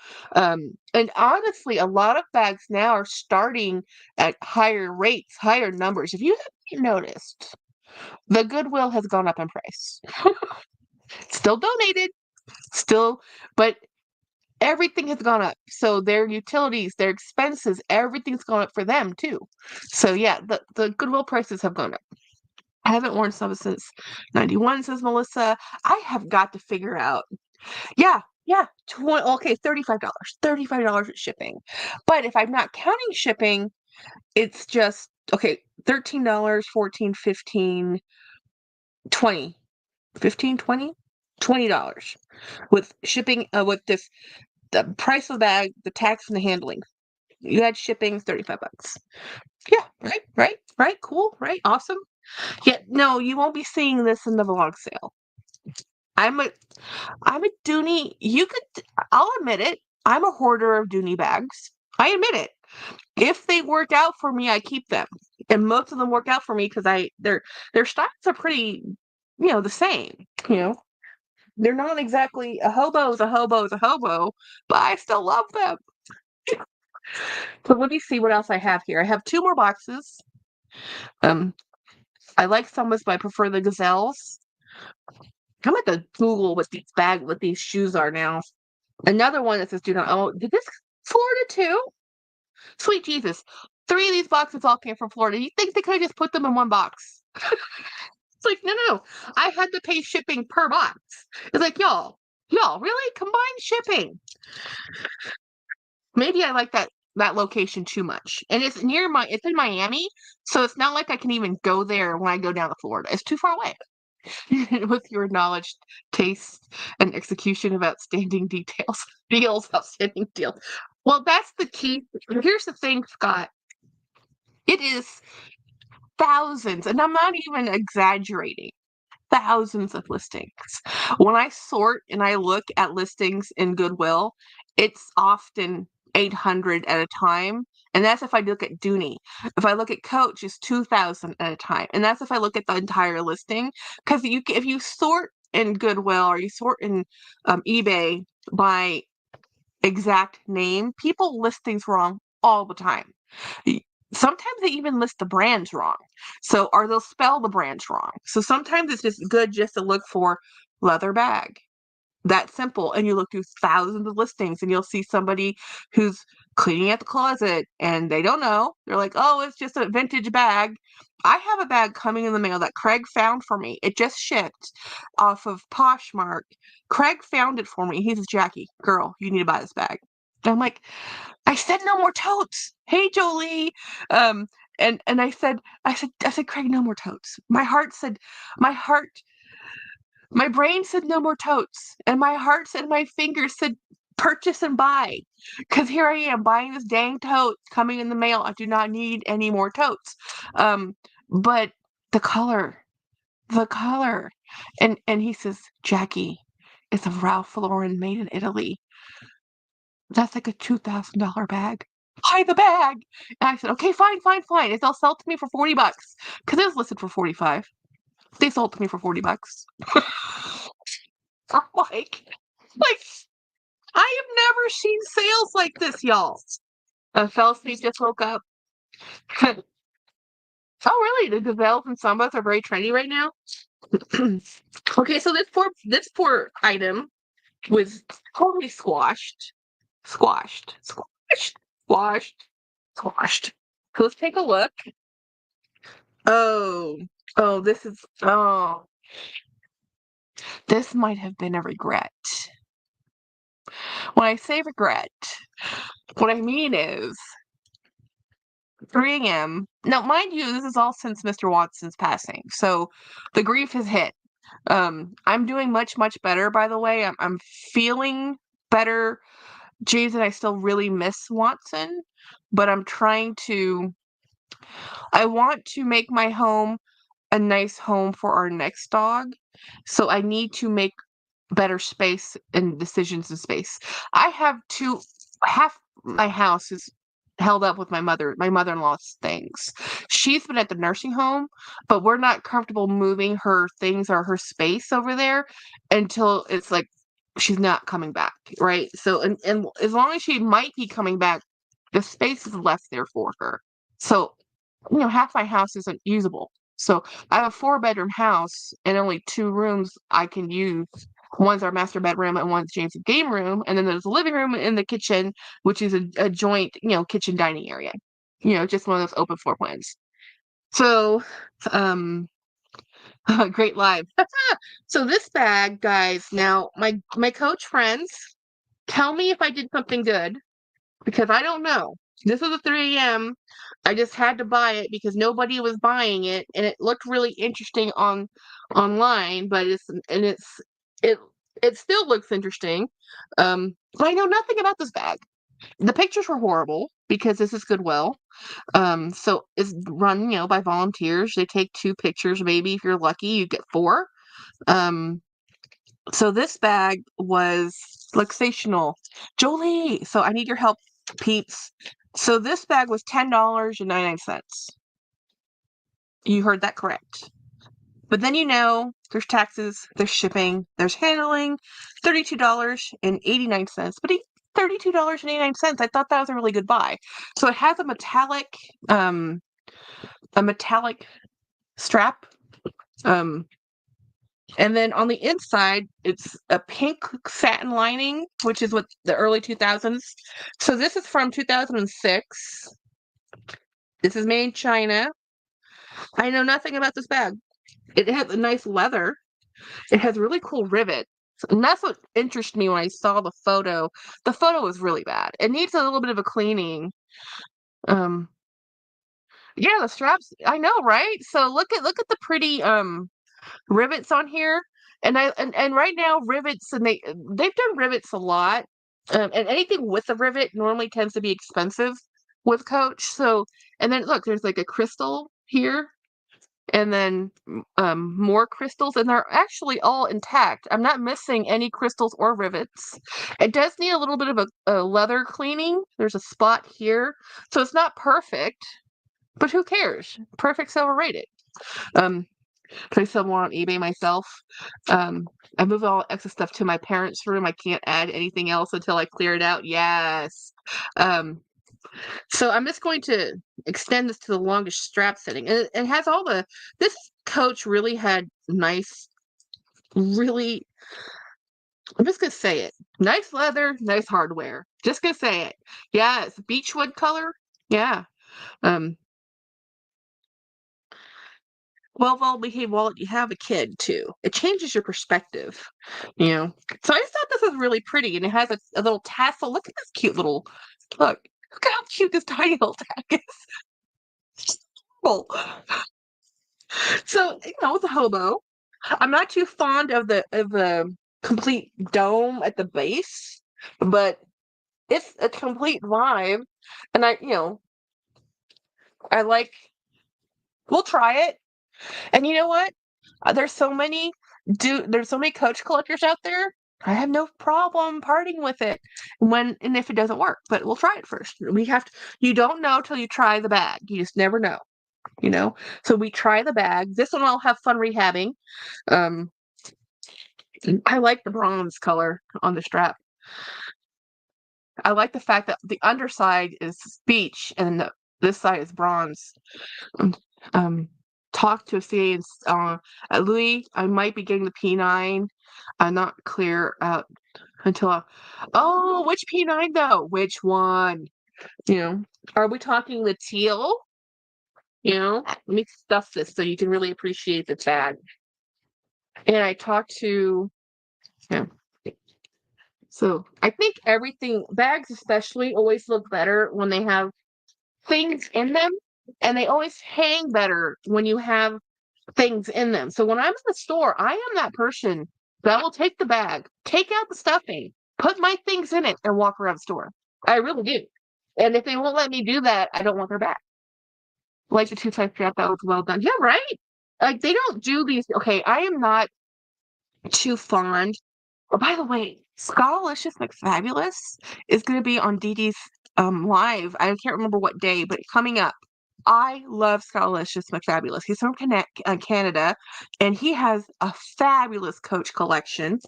honestly, a lot of bags now are starting at higher rates, higher numbers. If you haven't noticed, the Goodwill has gone up in price. Still donated, still, but everything has gone up. So their utilities, their expenses, everything's gone up for them too. So yeah, the Goodwill prices have gone up. I haven't worn some since 91, says Melissa. I have got to figure out. Yeah, yeah, okay, $35. $35 with shipping. But if I'm not counting shipping, it's just okay, $13, 14, 15, 20. 15, 20? $20 with shipping with this the price of the bag, the tax and the handling. You had shipping, $35. Yeah, right, cool, right, awesome. Yeah, no, you won't be seeing this in the vlog sale. I'm a Dooney. I'll admit it. I'm a hoarder of Dooney bags. I admit it. If they work out for me, I keep them, and most of them work out for me because their styles are pretty, the same. They're not exactly a hobo is a hobo is a hobo, but I still love them. So let me see what else I have here. I have two more boxes. I like Summers, but I prefer the Gazelles. I'm at the Google what these shoes are now. Another one that says do not. Oh, did this Florida too? Sweet Jesus. 3 of these boxes all came from Florida. You think they could have just put them in one box? It's like, no. I had to pay shipping per box. It's like, y'all, really? Combined shipping. Maybe I like that location too much. And it's it's in Miami, so it's not like I can even go there when I go down to Florida. It's too far away. With your knowledge, taste, and execution of outstanding outstanding deals. Well, that's the key. Here's the thing, Scott. It is thousands, and I'm not even exaggerating, thousands of listings. When I sort and I look at listings in Goodwill, it's often 800 at a time. And that's if I look at Dooney. If I look at Coach, it's 2,000 at a time. And that's if I look at the entire listing. Because if you sort in Goodwill or you sort in eBay by exact name, people list things wrong all the time. Sometimes they even list the brands wrong. Or they'll spell the brands wrong. So sometimes it's just good just to look for leather bag. That simple. And you look through thousands of listings and you'll see somebody who's cleaning out the closet and they don't know. They're like, oh, it's just a vintage bag. I have a bag coming in the mail that Craig found for me. It just shipped off of Poshmark. Craig found it for me. He says, Jackie, girl, you need to buy this bag. And I'm like, I said no more totes. Hey, Jolie. Um, and I said, Craig, no more totes. My heart, my brain said no more totes, and my heart and my fingers said purchase and buy. Because here I am buying this dang tote coming in the mail. I do not need any more totes. But the color, the color, and he says, Jackie, it's a Ralph Lauren made in Italy. That's like a $2,000 bag. Buy the bag. And I said, okay, fine. They'll sell it to me for $40 because it was listed for 45. They sold it to me for $40. I'm like I have never seen sales like this, y'all. Fell asleep, just woke up. Oh, really? The gazelles and sambas are very trendy right now. Okay, so this poor item was totally squashed. So let's take a look. Oh, oh, this might have been a regret. When I say regret, what I mean is 3 a.m. Now, mind you, this is all since Mr. Watson's passing, so the grief has hit. I'm doing much better, by the way. I'm feeling better. James and I still really miss Watson, but I want to make my home a nice home for our next dog. So I need to make better space and decisions in space. I have half my house is held up with my mother-in-law's things. She's been at the nursing home, but we're not comfortable moving her things or her space over there until it's like she's not coming back, right? So and as long as she might be coming back, the space is left there for her. So, half my house isn't usable. So I have a 4-bedroom house and only 2 rooms I can use. One's our master bedroom and one's James' game room. And then there's a living room and the kitchen, which is a joint, kitchen dining area. Just one of those open floor plans. So, great live. So this bag, guys, now my coach friends, tell me if I did something good because I don't know. This was at 3 a.m. I just had to buy it because nobody was buying it, and it looked really interesting online. But it it still looks interesting. But I know nothing about this bag. The pictures were horrible because this is Goodwill. So it's run, by volunteers. They take 2 pictures. Maybe if you're lucky, you get 4. Um, so this bag was luxational. Jolie, so I need your help, peeps. So this bag was $10.99. You heard that correct. But then there's taxes, there's shipping, there's handling, $32.89. But $32.89, I thought that was a really good buy. So it has a metallic strap. And then on the inside, it's a pink satin lining, which is what the early 2000s. So this is from 2006. This is made in China. I know nothing about this bag. It has a nice leather. It has really cool rivets. And that's what interested me when I saw the photo. The photo was really bad. It needs a little bit of a cleaning. Um, yeah, the straps. I know, right? So look at the pretty rivets on here. And right now rivets and they've done rivets a lot. And anything with a rivet normally tends to be expensive with Coach. So and then look, there's like a crystal here and then more crystals, and they're actually all intact. I'm not missing any crystals or rivets. It does need a little bit of a leather cleaning. There's a spot here, so it's not perfect, but who cares? Perfect's overrated. Um, I sell more on eBay myself. I move all excess stuff to my parents' room. I can't add anything else until I clear it out. Yes. Um, so I'm just going to extend this to the longest strap setting. And it has all this Coach really had nice, really, I'm just going to say it. Nice leather, nice hardware. Just going to say it. Yeah, it's beechwood color. Yeah. Um, well-behaved wallet. You have a kid too. It changes your perspective, you know. So I just thought this was really pretty, and it has a little tassel. Look at this cute little. Look how cute this tiny little tag is. It's adorable. So, it's a hobo. I'm not too fond of the complete dome at the base, but it's a complete vibe. And I like. We'll try it. And you know what? There's so many Coach collectors out there. I have no problem parting with it and if it doesn't work, but we'll try it first. You don't know till you try the bag. You just never know, you know? So we try the bag. This one I'll have fun rehabbing. Um, I like the bronze color on the strap. I like the fact that the underside is beach and this side is bronze. Um, um, talk to a CA at Louis. I might be getting the P9. I'm not clear out until. Oh, which P9 though? Which one? You know, are we talking the teal? Let me stuff this so you can really appreciate the tag. And I talked to. Yeah. So I think bags especially always look better when they have things in them, and they always hang better when you have things in them. So when I'm in the store, I am that person that will take the bag, take out the stuffing, put my things in it, and walk around the store. I really do. And if they won't let me do that, I don't want their bag. Like the two-type strap, that was well done. Yeah, right? Like they don't do these. Okay, I am not too fond. Oh, by the way, Scalicious McFabulous is going to be on Dee Dee's live. I can't remember what day, but coming up. I love Scalicious McFabulous. He's from Canada, and he has a fabulous Coach collection.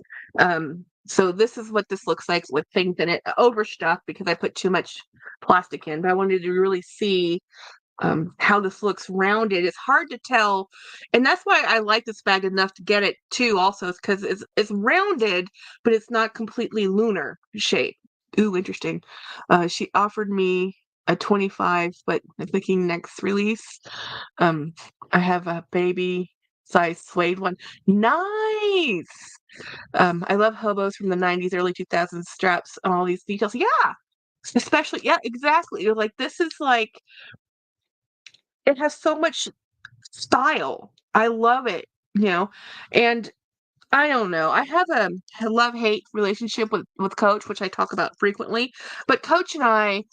So this is what this looks like with things in it, overstuffed because I put too much plastic in. But I wanted to really see how this looks rounded. It's hard to tell, and that's why I like this bag enough to get it too. Also, is because it's rounded, but it's not completely lunar shape. Ooh, interesting. She offered me a 25, but I'm thinking next release. Um, I have a baby size suede one. Nice. I love hobos from the 90s, early 2000s straps and all these details. Yeah, especially yeah, exactly. You're like this is like it has so much style. I love it, and I don't know. I have a love-hate relationship with Coach, which I talk about frequently. But Coach and I,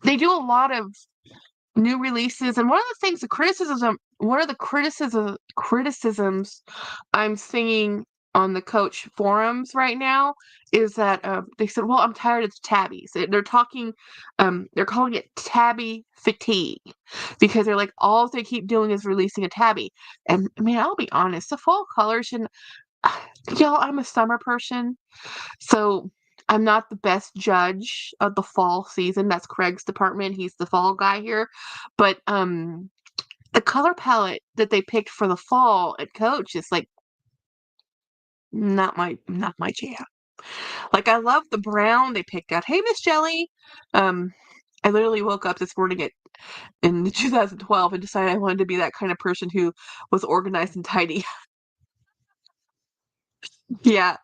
they do a lot of new releases, and one of the criticisms I'm seeing on the Coach forums right now is that they said, "Well, I'm tired of the tabbies." They're calling it tabby fatigue because they're like, all they keep doing is releasing a tabby. And man, I'll be honest, the fall colors and y'all, I'm a summer person, so I'm not the best judge of the fall season. That's Craig's department. He's the fall guy here. But the color palette that they picked for the fall at Coach is like not my jam. Like I love the brown they picked out. Hey, Miss Jelly. I literally woke up this morning at in 2012 and decided I wanted to be that kind of person who was organized and tidy. Yeah.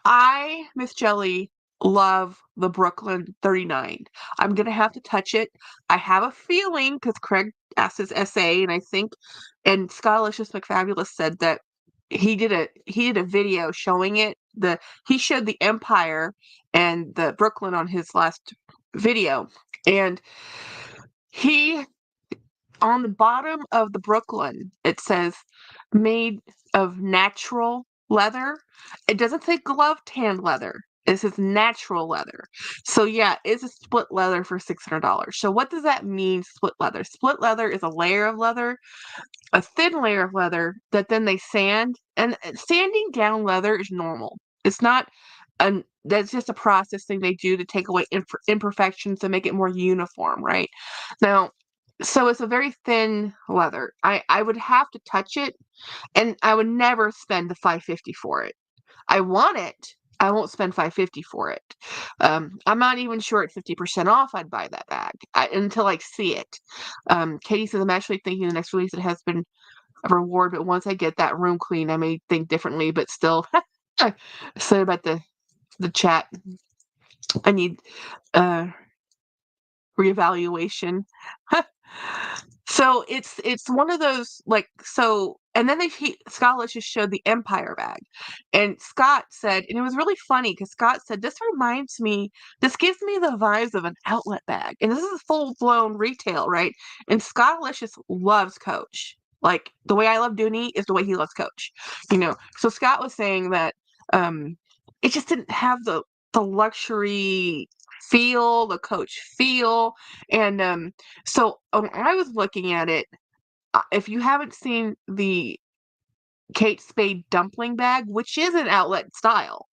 I, Miss Jelly, love the Brooklyn 39. I'm gonna have to touch it. I have a feeling because Craig asked his essay, and I think, and Scottalicious McFabulous said that he did a video showing it. He showed the Empire and the Brooklyn on his last video, and he on the bottom of the Brooklyn, it says made of natural leather. It doesn't say glove tanned leather. It says natural leather. So yeah, it's a split leather for $600. So what does that mean, split leather? Split leather is a layer of leather, a thin layer of leather that then they sand. And sanding down leather is normal. It's not that's just a process thing they do to take away imperfections to make it more uniform, right? Now, so it's a very thin leather. I would have to touch it, and I would never spend the 550 for it. I want it. I won't spend 550 for it. I'm not even sure at 50% off I'd buy that bag until I see it. Katie says I'm actually thinking the next release it has been a reward, but once I get that room clean, I may think differently. But still, so about the chat. I need uh reevaluation. So it's one of those like so, and then Scott just showed the Empire bag, and Scott said, and it was really funny because Scott said this reminds me, this gives me the vibes of an outlet bag, and this is full blown retail, right? And Scott Licious loves Coach, like the way I love Dooney is the way he loves Coach, you know. So Scott was saying that um, it just didn't have the luxury feel, the Coach feel, and so when I was looking at it, if you haven't seen the Kate Spade dumpling bag, which is an outlet style,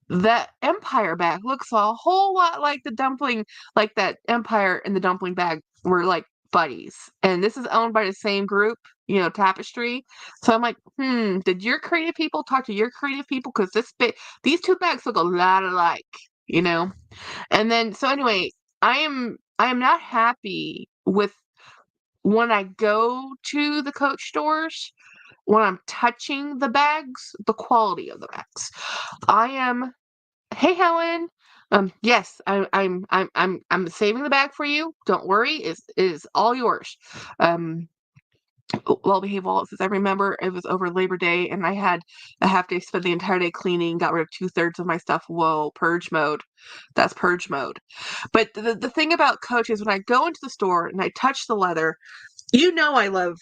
the Empire bag looks a whole lot like the dumpling, like that Empire and the dumpling bag were like buddies. And this is owned by the same group, you know, Tapestry. So I'm like, did your creative people talk to your creative people? Because these two bags look a lot alike, you know? And then so anyway, I am not happy with when I go to the Coach stores, when I'm touching the bags, the quality of the bags. I am Hey Helen. Yes, I'm saving the bag for you. Don't worry, is all yours. Um well behaved Walt says I remember it was over Labor Day and I had a half day spent the entire day cleaning, got rid of 2/3 of my stuff. Whoa, purge mode. That's purge mode. But the thing about Coach is when I go into the store and I touch the leather, you know I love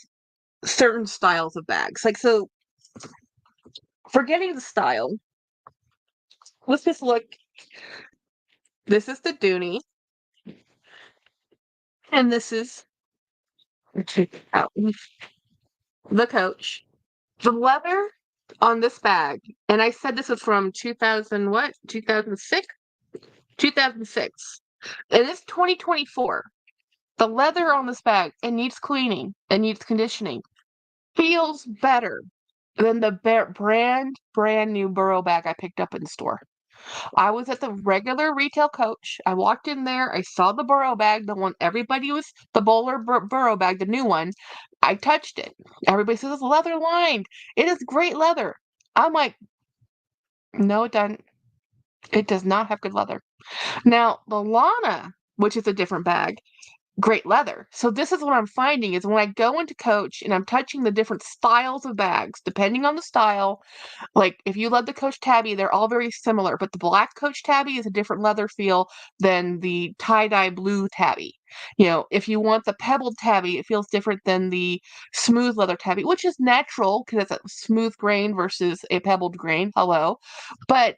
certain styles of bags. Like so forgetting the style, let's just look. This is the Dooney, and this is out the Coach. The leather on this bag, and I said this was from 2000, what? 2006? 2006. And it's 2024. The leather on this bag, it needs cleaning, it needs conditioning. Feels better than the brand new Burrow bag I picked up in the store. I was at the regular retail Coach. I walked in there. I saw the Burrow bag, the one everybody was, the Bowler Burrow bag, the new one. I touched it. Everybody says it's leather lined. It is great leather. I'm like, no, it doesn't. It does not have good leather. Now, the Lana, which is a different bag, great leather. So this is what I'm finding is when I go into Coach and I'm touching the different styles of bags, depending on the style, like if you love the Coach Tabby, they're all very similar, but the black Coach Tabby is a different leather feel than the tie-dye blue Tabby. You know, if you want the pebbled Tabby, it feels different than the smooth leather Tabby, which is natural because it's a smooth grain versus a pebbled grain. Hello. But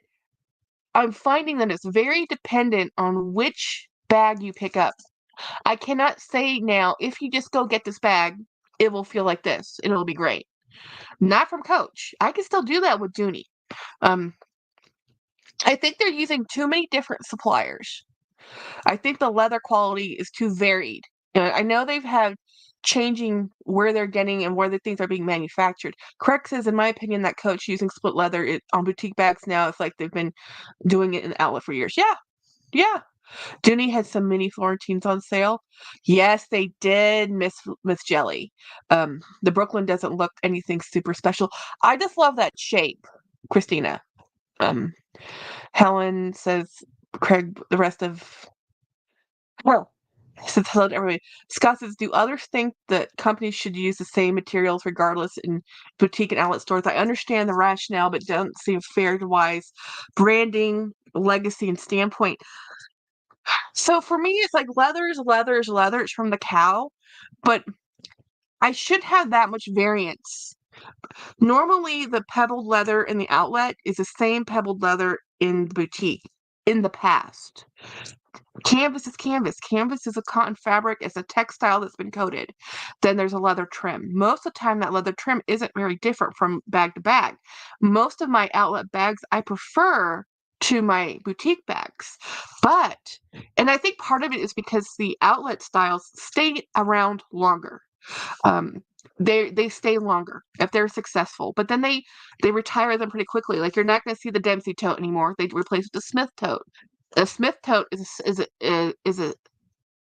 I'm finding that it's very dependent on which bag you pick up. I cannot say now, if you just go get this bag, it will feel like this and it'll be great. Not from Coach. I can still do that with Dooney. Um, I think they're using too many different suppliers. I think the leather quality is too varied. I know they've had changing where they're getting and where the things are being manufactured. Craig says, in my opinion, that Coach using split leather on boutique bags now, it's like they've been doing it in outlet for years. Yeah, yeah. Dooney had some mini Florentines on sale. Yes, they did, Miss Jelly. The Brooklyn doesn't look anything super special. I just love that shape, Christina. Um, Helen says Craig. The rest of well, says hello to everybody. Scott says, do others think that companies should use the same materials regardless in boutique and outlet stores? I understand the rationale, but don't seem fair to wise branding, legacy, and standpoint. So for me, it's like leather. It's from the cow, but I should have that much variance. Normally, the pebbled leather in the outlet is the same pebbled leather in the boutique in the past. Canvas is canvas. Canvas is a cotton fabric. It's a textile that's been coated. Then there's a leather trim. Most of the time, that leather trim isn't very different from bag to bag. Most of my outlet bags I prefer to my boutique bags. And I think part of it is because the outlet styles stay around longer. Um, they stay longer if they're successful, but then they retire them pretty quickly. Like you're not going to see the Dempsey tote anymore. They replace it with the Smith tote. A Smith tote is a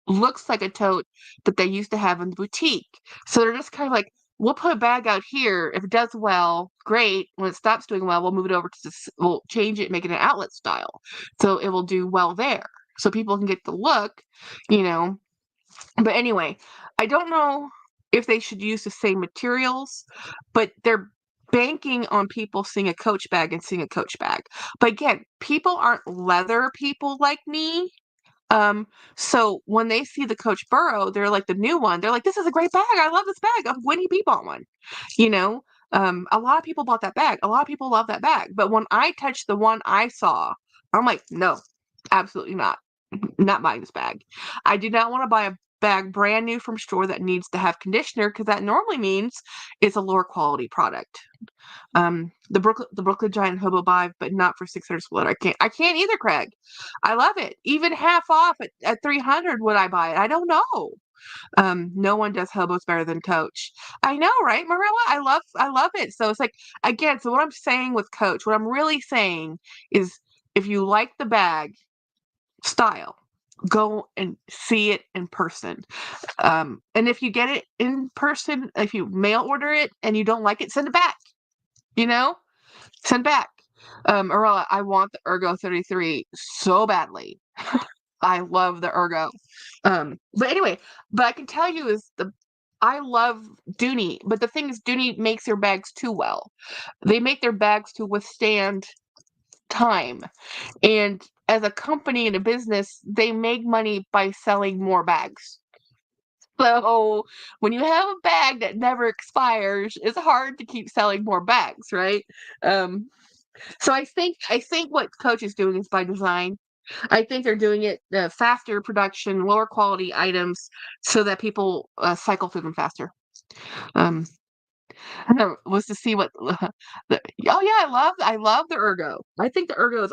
looks like a tote that they used to have in the boutique. So they're just kind of like, we'll put a bag out here. If it does well, great. When it stops doing well, we'll move it over to this. We'll change it, make it an outlet style, so it will do well there. So people can get the look, you know. But anyway, I don't know if they should use the same materials, but they're banking on people seeing a Coach bag and seeing a Coach bag. But again, people aren't leather people like me. Um, so when they see the Coach Burrow, they're like the new one. They're like, "This is a great bag. I love this bag." Winnie B bought one, you know. A lot of people bought that bag. A lot of people love that bag. But when I touched the one I saw, I'm like, "No, absolutely not. Not buying this bag. I do not want to buy a bag brand new from store that needs to have conditioner because that normally means it's a lower quality product." The Brooklyn Giant Hobo Vibe, but not for 600 split. I can't either, Craig. I love it. Even half off at 300 would I buy it? I don't know. No one does hobos better than Coach. I know, right, Marilla? I love it. So it's like again, so what I'm saying with Coach, what I'm really saying is if you like the bag style, go and see it in person. And if you get it in person, if you mail order it and you don't like it, send it back. You know, send back. Arella, I want the Ergo 33 so badly. I love the Ergo. But anyway, but I can tell you I love Dooney, but the thing is Dooney makes their bags too well. They make their bags to withstand time. And as a company and a business, they make money by selling more bags. So when you have a bag that never expires, it's hard to keep selling more bags, right? Um, so I think what Coach is doing is by design. I think they're doing it faster production, lower quality items, so that people cycle through them faster. Um, was to see what oh yeah, I love the Ergo. I think the Ergo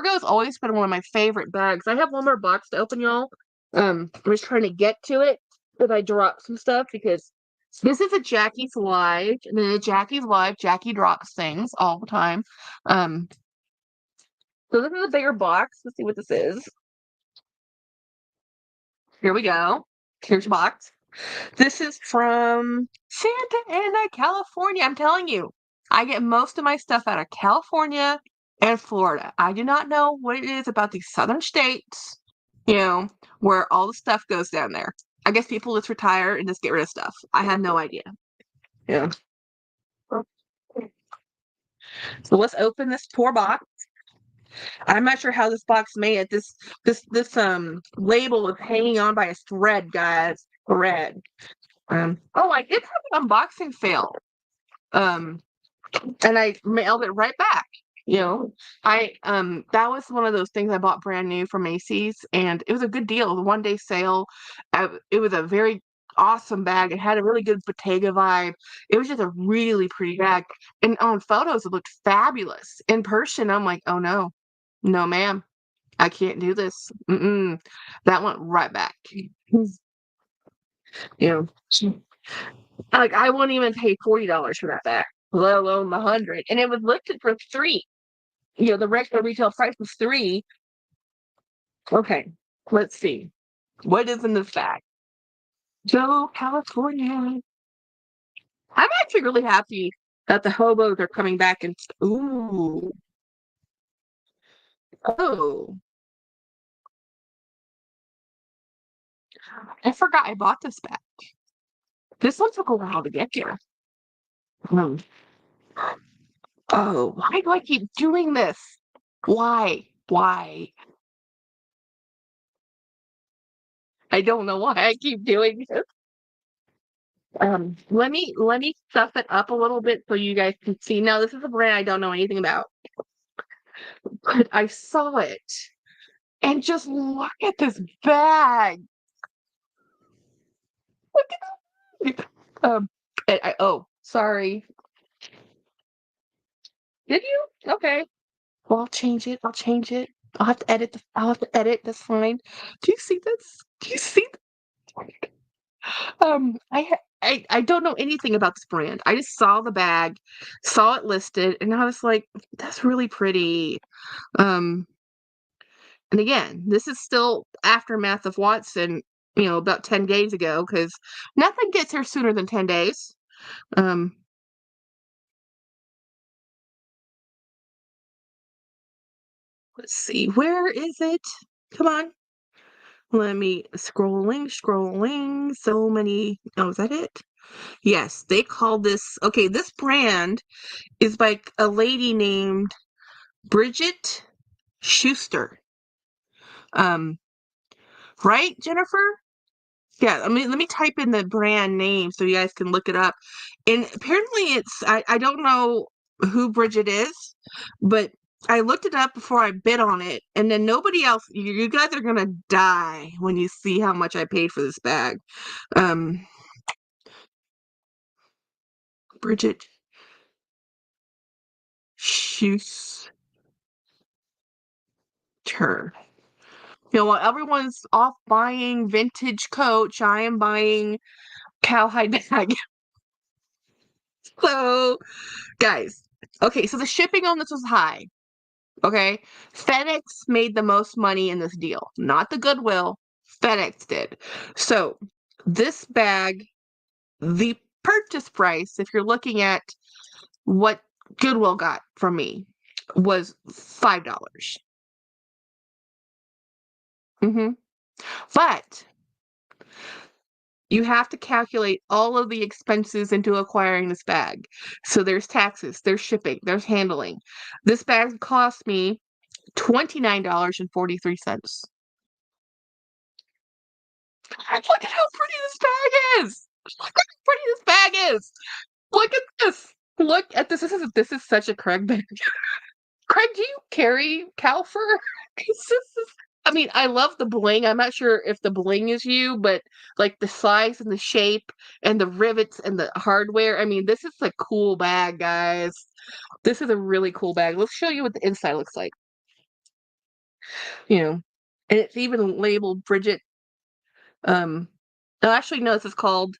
has always been one of my favorite bags. I have one more box to open, y'all. I was trying to get to it, but I dropped some stuff because this is a Jackie's Live, and then Jackie's Live, Jackie drops things all the time. Um, so this is a bigger box. Let's see what this is. Here we go. Here's your box. This is from Santa Ana, California. I'm telling you, I get most of my stuff out of California and Florida. I do not know what it is about these southern states, where all the stuff goes down there. I guess people just retire and just get rid of stuff. I have no idea. Yeah. So let's open this poor box. I'm not sure how this box made it. This label is hanging on by a thread, guys. Thread. Oh, I did have an unboxing fail. Um, and I mailed it right back. I that was one of those things I bought brand new from Macy's, and it was a good deal. The 1 day sale. It was a very awesome bag. It had a really good Bottega vibe. It was just a really pretty bag, and on photos it looked fabulous. In person, I'm like, oh no, no ma'am, I can't do this. That went right back. You know, like I wouldn't even pay $40 for that bag, let alone the 100. And it was listed for 3. The regular retail price was 3. Okay, let's see. What is in this bag? Joe, California. I'm actually really happy that the hobos are coming back and ooh. Oh, I forgot I bought this bag. This one took a while to get here. Um, oh, why do I keep doing this? Why? Why? I don't know why I keep doing this. Let me stuff it up a little bit so you guys can see. Now, this is a brand I don't know anything about, but I saw it. And just look at this bag. Look at that. Oh, sorry. Did you? Okay. Well, I'll change it. I'll change it. I'll have to edit. I'll have to edit. That's fine. Do you see this? Do you see? I don't know anything about this brand. I just saw the bag, saw it listed, and I was like, "That's really pretty." Um, and again, this is still aftermath of Watson. About 10 days ago, because nothing gets here sooner than 10 days. Um, let's see, where is it? Come on. Let me scrolling. So many. Oh, is that it? Yes, they call this. Okay, this brand is by a lady named Bridget Schuster. Um, right, Jennifer? Yeah, I mean, let me type in the brand name so you guys can look it up. And apparently I don't know who Bridget is, but I looked it up before I bid on it, and then nobody else, you guys are gonna die when you see how much I paid for this bag. Um, Bridget Schuster. While everyone's off buying vintage Coach, I am buying cowhide bag. So, guys, okay, so the shipping on this was high. Okay, FedEx made the most money in this deal, not the Goodwill. FedEx did. So, this bag, the purchase price, if you're looking at what Goodwill got from me, was $5. Mm-hmm. But you have to calculate all of the expenses into acquiring this bag. So there's taxes, there's shipping, there's handling. This bag cost me $29.43. Look at how pretty this bag is. Look at how pretty this bag is. Look at this. Look at this. This is such a Craig bag. Craig, do you carry cow fur? I mean, I love the bling. I'm not sure if the bling is you, but like the size and the shape and the rivets and the hardware. I mean, this is a cool bag, guys. This is a really cool bag. Let's show you what the inside looks like. You know, and it's even labeled Bridget. Um, oh, actually, no, this is called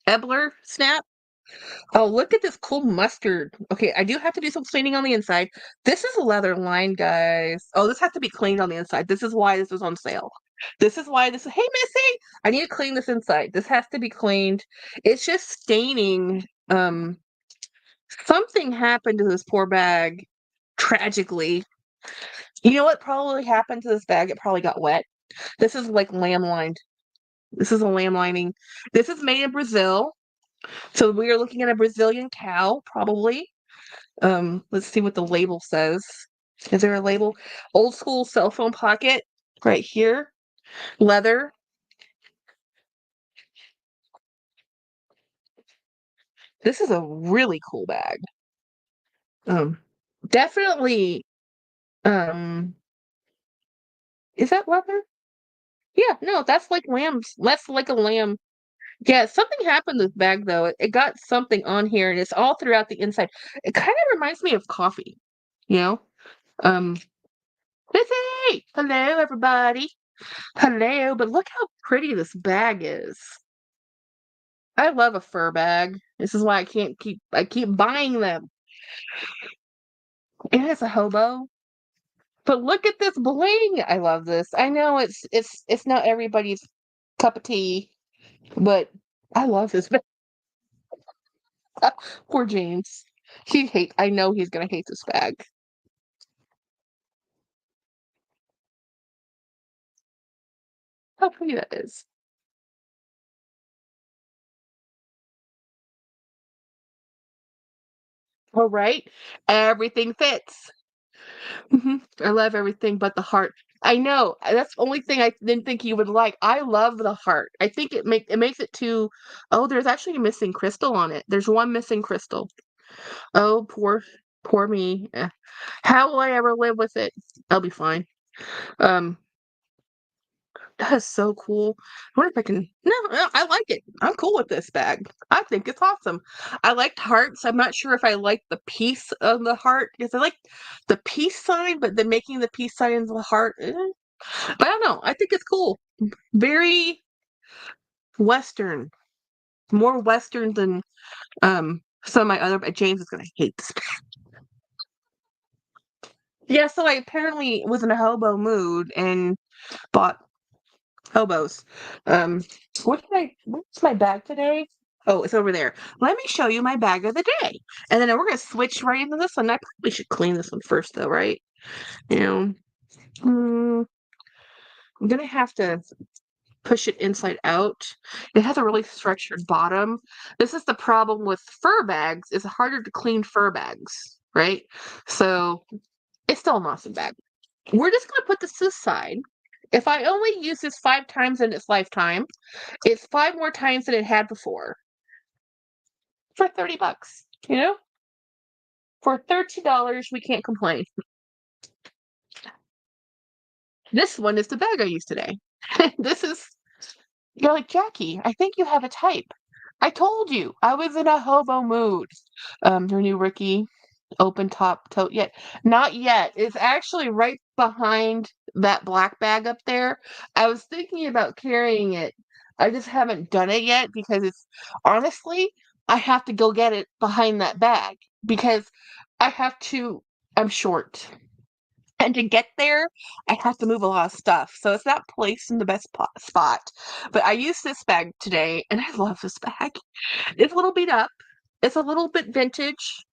Ebler Snap. Oh, look at this cool mustard. Okay, I do have to do some cleaning on the inside. This is a leather line, guys. Oh, this has to be cleaned on the inside. This is why this was on sale. This is why this is, hey, Missy, I need to clean this inside. This has to be cleaned. It's just staining. Something happened to this poor bag, tragically. You know what probably happened to this bag? It probably got wet. This is like lamb lined. This is a lamb lining. This is made in Brazil. So we are looking at a Brazilian cow, probably. Let's see what the label says. Is there a label? Old school cell phone pocket right here. Leather. This is a really cool bag. Um, definitely. Um, is that leather? Yeah, no, that's like lambs. That's like a lamb. Yeah, something happened to this bag though. It got something on here, and it's all throughout the inside. It kind of reminds me of coffee, you know. Um, Missy! Hello, everybody. Hello, but look how pretty this bag is. I love a fur bag. This is why I keep buying them. It has a hobo. But look at this bling. I love this. I know it's not everybody's cup of tea, but I love this. Poor James. I know he's gonna hate this bag. How pretty that is. All right. Everything fits. I love everything but the heart. I know. That's the only thing I didn't think you would like. I love the heart. I think it makes it too. Oh, there's actually a missing crystal on it. There's one missing crystal. Oh, poor me. How will I ever live with it? I'll be fine. Um, that is so cool. I wonder if I can. No, I like it. I'm cool with this bag. I think it's awesome. I liked hearts. I'm not sure if I like the piece of the heart because I like the peace sign, but then making the peace sign into the heart. I don't know. I think it's cool. Very Western. More Western than some of my other. But James is gonna hate this. Yeah, so I apparently was in a hobo mood and bought hobos. Um, what's my bag today? Oh, it's over there. Let me show you my bag of the day. And then we're gonna switch right into this one. I probably should clean this one first though, right? You know, I'm gonna have to push it inside out. It has a really structured bottom. This is the problem with fur bags. It's harder to clean fur bags, right? So it's still an awesome bag. We're just gonna put this to the side. If I only use this 5 times in its lifetime, it's 5 more times than it had before for $30. You know, for $13, we can't complain. This one is the bag I used today. This is You're like Jackie. I think you have a type. I told you I was in a hobo mood. Your new Ricky open top tote yet? Not yet. It's actually right behind that black bag up there. I was thinking about carrying it. I just haven't done it yet because it's honestly, I have to go get it behind that bag because I have to, I'm short. And to get there, I have to move a lot of stuff. So it's not placed in the best spot. But I used this bag today and I love this bag. It's a little beat up. It's a little bit vintage.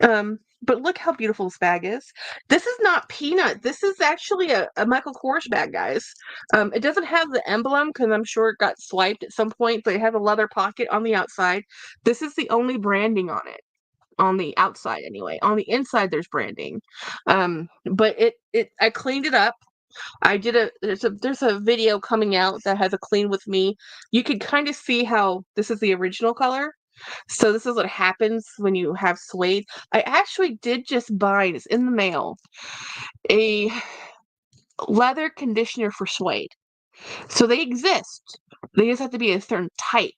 But look how beautiful this bag is. This is not peanut. This is actually a Michael Kors bag, guys. It doesn't have the emblem because I'm sure it got swiped at some point, but it has a leather pocket on the outside. This is the only branding on it. On the outside anyway. On the inside there's branding. But I cleaned it up. I did there's a video coming out that has a clean with me. You can kind of see how this is the original color. So this is what happens when you have suede. I actually did just buy, it's in the mail, a leather conditioner for suede. So they exist. They just have to be a certain type,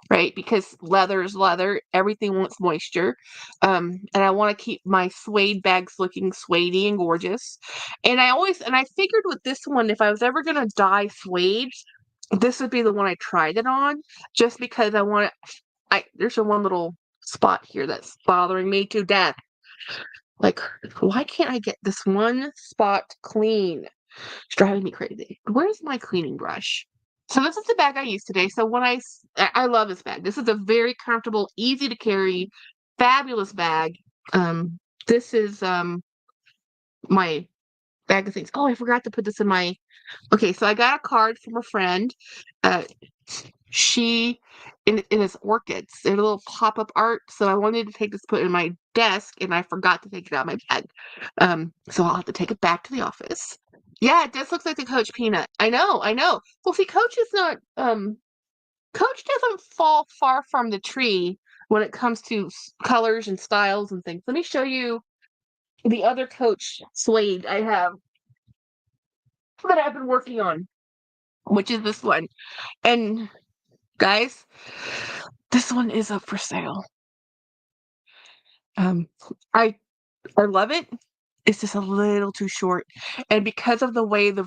right? Because leather is leather. Everything wants moisture. And I want to keep my suede bags looking suedey and gorgeous. And I figured with this one, if I was ever going to dye suede, this would be the one I tried it on just because there's a one little spot here that's bothering me to death. Like, why can't I get this one spot clean? It's driving me crazy. Where's my cleaning brush? So this is the bag I used today. So I love this bag. This is a very comfortable, easy to carry, fabulous bag. This is my bag of things. Oh, I forgot to put this in my. Okay, so I got a card from a friend. Uh, she in his orchids. They're little pop-up art. So I wanted to take this, put it in my desk, and I forgot to take it out of my bag. So I'll have to take it back to the office. Yeah, it just looks like the Coach peanut. I know, I know. Well, see, Coach is not Coach doesn't fall far from the tree when it comes to colors and styles and things. Let me show you the other Coach suede I have that I've been working on, which is this one. And guys, this one is up for sale. Um, I I love it. It's just a little too short, and because of the way the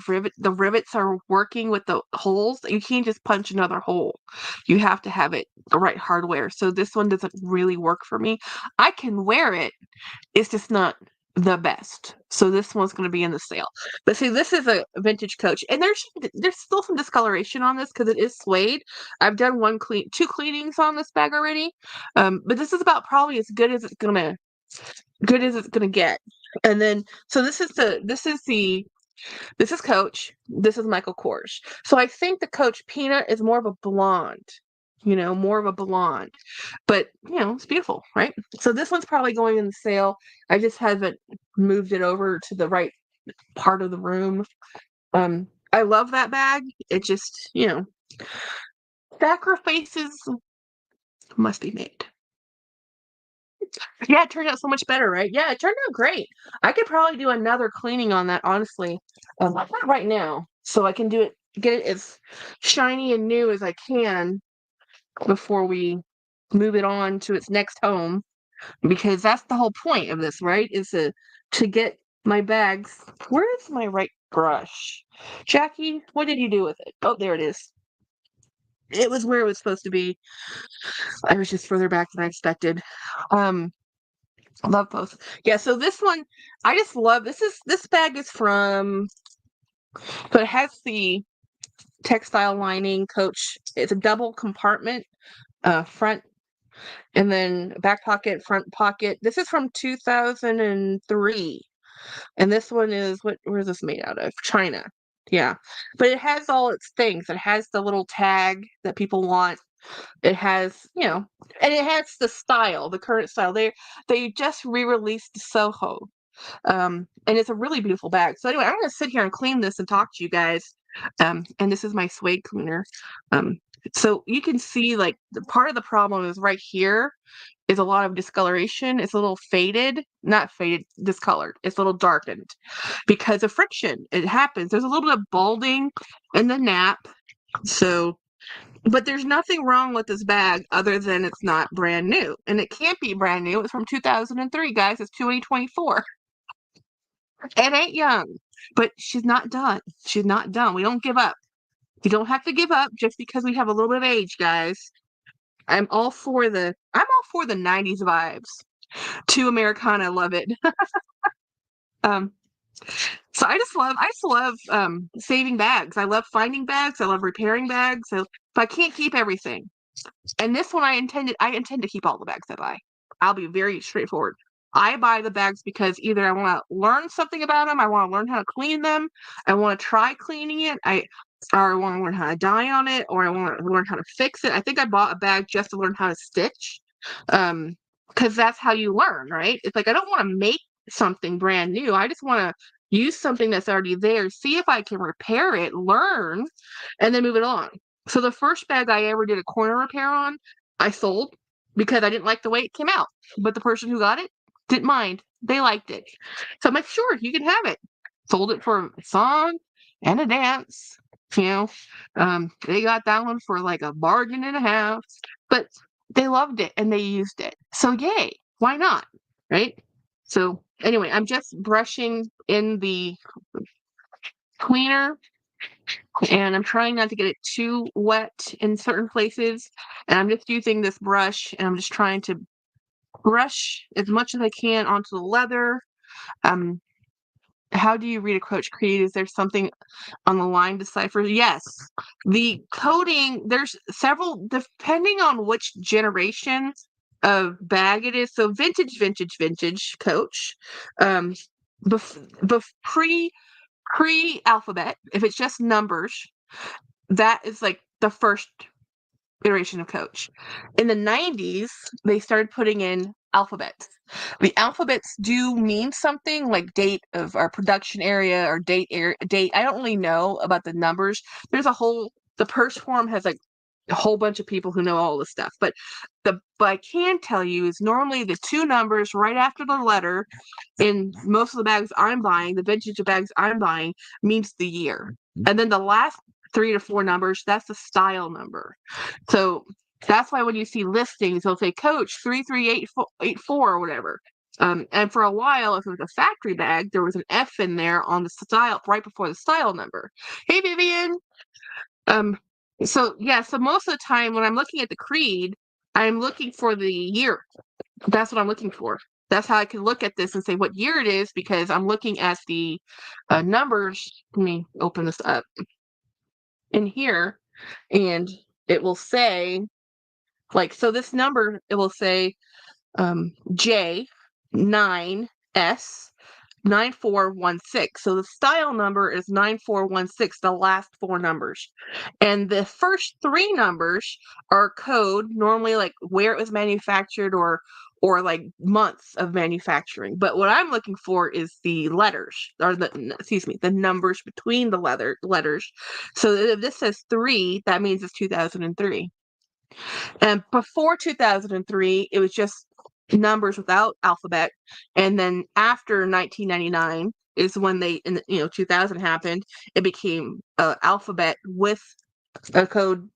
rivets are working with the holes, you can't just punch another hole. You have to have it the right hardware. So this one doesn't really work for me. I can wear it. It's just not. the best. So this one's going to be in the sale. But see, this is a vintage Coach, and there's still some discoloration on this because it is suede. I've done two cleanings on this bag already, but this is about probably as good as it's gonna get. And then so this is Coach. This is Michael Kors. So I think the Coach Peanut is more of a blonde, more of a blonde. But, it's beautiful, right? So this one's probably going in the sale. I just haven't moved it over to the right part of the room. I love that bag. It just, sacrifices must be made. Yeah, it turned out so much better, right? Yeah, it turned out great. I could probably do another cleaning on that, honestly. Not right now, so I can get it as shiny and new as I can before we move it on to its next home, because that's the whole point of this, right? Is to get my bags. Where is my right brush? Jackie, what did you do with it? Oh, there it is. It was where it was supposed to be. I was just further back than I expected. Um, Love both. Yeah, so this one, I just love this bag is from, so it has the textile lining Coach. It's a double compartment, front and then back pocket, front pocket. This is from 2003. And this one is where is this made out of? China. Yeah. But it has all its things. It has the little tag that people want. It has, and it has the style, the current style. They just re-released Soho. And it's a really beautiful bag. So anyway, I'm gonna sit here and clean this and talk to you guys. And this is my suede cleaner. So you can see like the part of the problem is right here is a lot of discoloration. It's a little faded, not faded, discolored. It's a little darkened because of friction. It happens. There's a little bit of balding in the nap. So, but there's nothing wrong with this bag other than it's not brand new. And it can't be brand new. It's from 2003, guys. It's 2024. It ain't young, but she's not done. She's not done. We don't give up. You don't have to give up just because we have a little bit of age, guys. I'm all for the 90s vibes. To Americana, love it. um so I just love saving bags. I love finding bags. I love repairing bags. So if I can't keep everything. And this one I intend to keep all the bags I buy. I'll be very straightforward. I buy the bags because either I want to learn something about them, I want to learn how to clean them, I want to try cleaning it, or I want to learn how to dye on it, or I want to learn how to fix it. I think I bought a bag just to learn how to stitch. Because that's how you learn, right? It's like I don't want to make something brand new. I just want to use something that's already there, see if I can repair it, learn, and then move it on. So the first bag I ever did a corner repair on, I sold because I didn't like the way it came out. But the person who got it didn't mind. They liked it. So I'm like, sure, you can have it. Sold it for a song and a dance. They got that one for like a bargain and a half. But they loved it and they used it. So yay, why not? Right? So anyway, I'm just brushing in the cleaner and I'm trying not to get it too wet in certain places. And I'm just using this brush and I'm just trying to brush as much as I can onto the leather. Um, how do you read a Coach Creed? Is there something on the line decipher? Yes. The coding, there's several, depending on which generation of bag it is. So vintage Coach. Um, pre-alphabet, if it's just numbers, that is like the first iteration of Coach. In the 90s, they started putting in alphabets. The alphabets do mean something like date of our production area or date. I don't really know about the numbers. The purse form has like a whole bunch of people who know all this stuff. But I can tell you is normally the two numbers right after the letter in most of the bags I'm buying, the vintage bags I'm buying, means the year. And then the last 3 to 4 numbers, that's the style number. So that's why when you see listings, they'll say Coach 33884 or whatever. And for a while, if it was a factory bag, there was an F in there on the style right before the style number. Hey, Vivian. So yeah, so most of the time when I'm looking at the Creed, I'm looking for the year. That's what I'm looking for. That's how I can look at this and say what year it is because I'm looking at the numbers. Let me open this up in here, and it will say, like, so this number, it will say J9S 9416. So the style number is 9416, the last four numbers. And the first three numbers are code, normally like where it was manufactured or like months of manufacturing. But what I'm looking for is the letters, or the numbers between the letters. So if this says 3, that means it's 2003. And before 2003, it was just numbers without alphabet. And then after 1999 is when 2000 happened. It became alphabet with a code.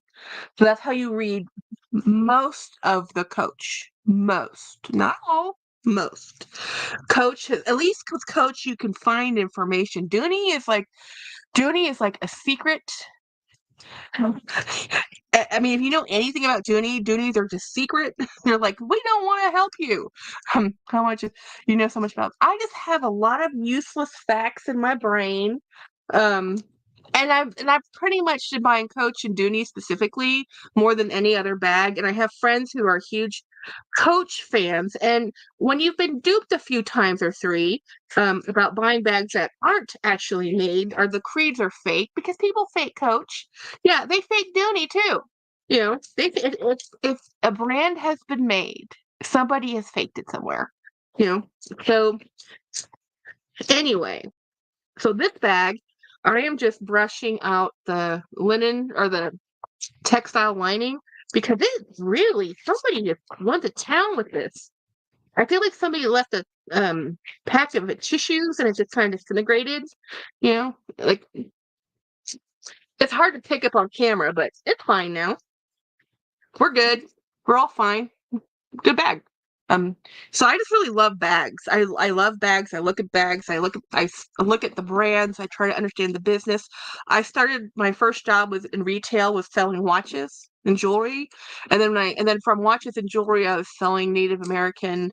So that's how you read most of the Coach. Most, not all. Most. Coach, at least with Coach, you can find information. Dooney is like a secret. I mean, if you know anything about Doonies are just secret. They're like, we don't want to help you. How much you know so much about? I just have a lot of useless facts in my brain, um, and I've pretty much been buying Coach and Dooney specifically more than any other bag. And I have friends who are huge Coach fans, and when you've been duped a few times or three about buying bags that aren't actually made, or the creeds are fake because people fake Coach. Yeah, they fake Dooney too. You know, if a brand has been made, somebody has faked it somewhere. You know, so anyway, so this bag, I am just brushing out the linen or the textile lining because it really somebody just went to town with this. I feel like somebody left a pack of tissues and it just kind of disintegrated. You know, like it's hard to pick up on camera, but it's fine now. We're good. We're all fine. Good bag. Um, so I just really love bags. I love bags. I look at bags. I look at the brands. I try to understand the business. I started my first job was in retail, was selling watches and jewelry, and then from watches and jewelry, I was selling Native American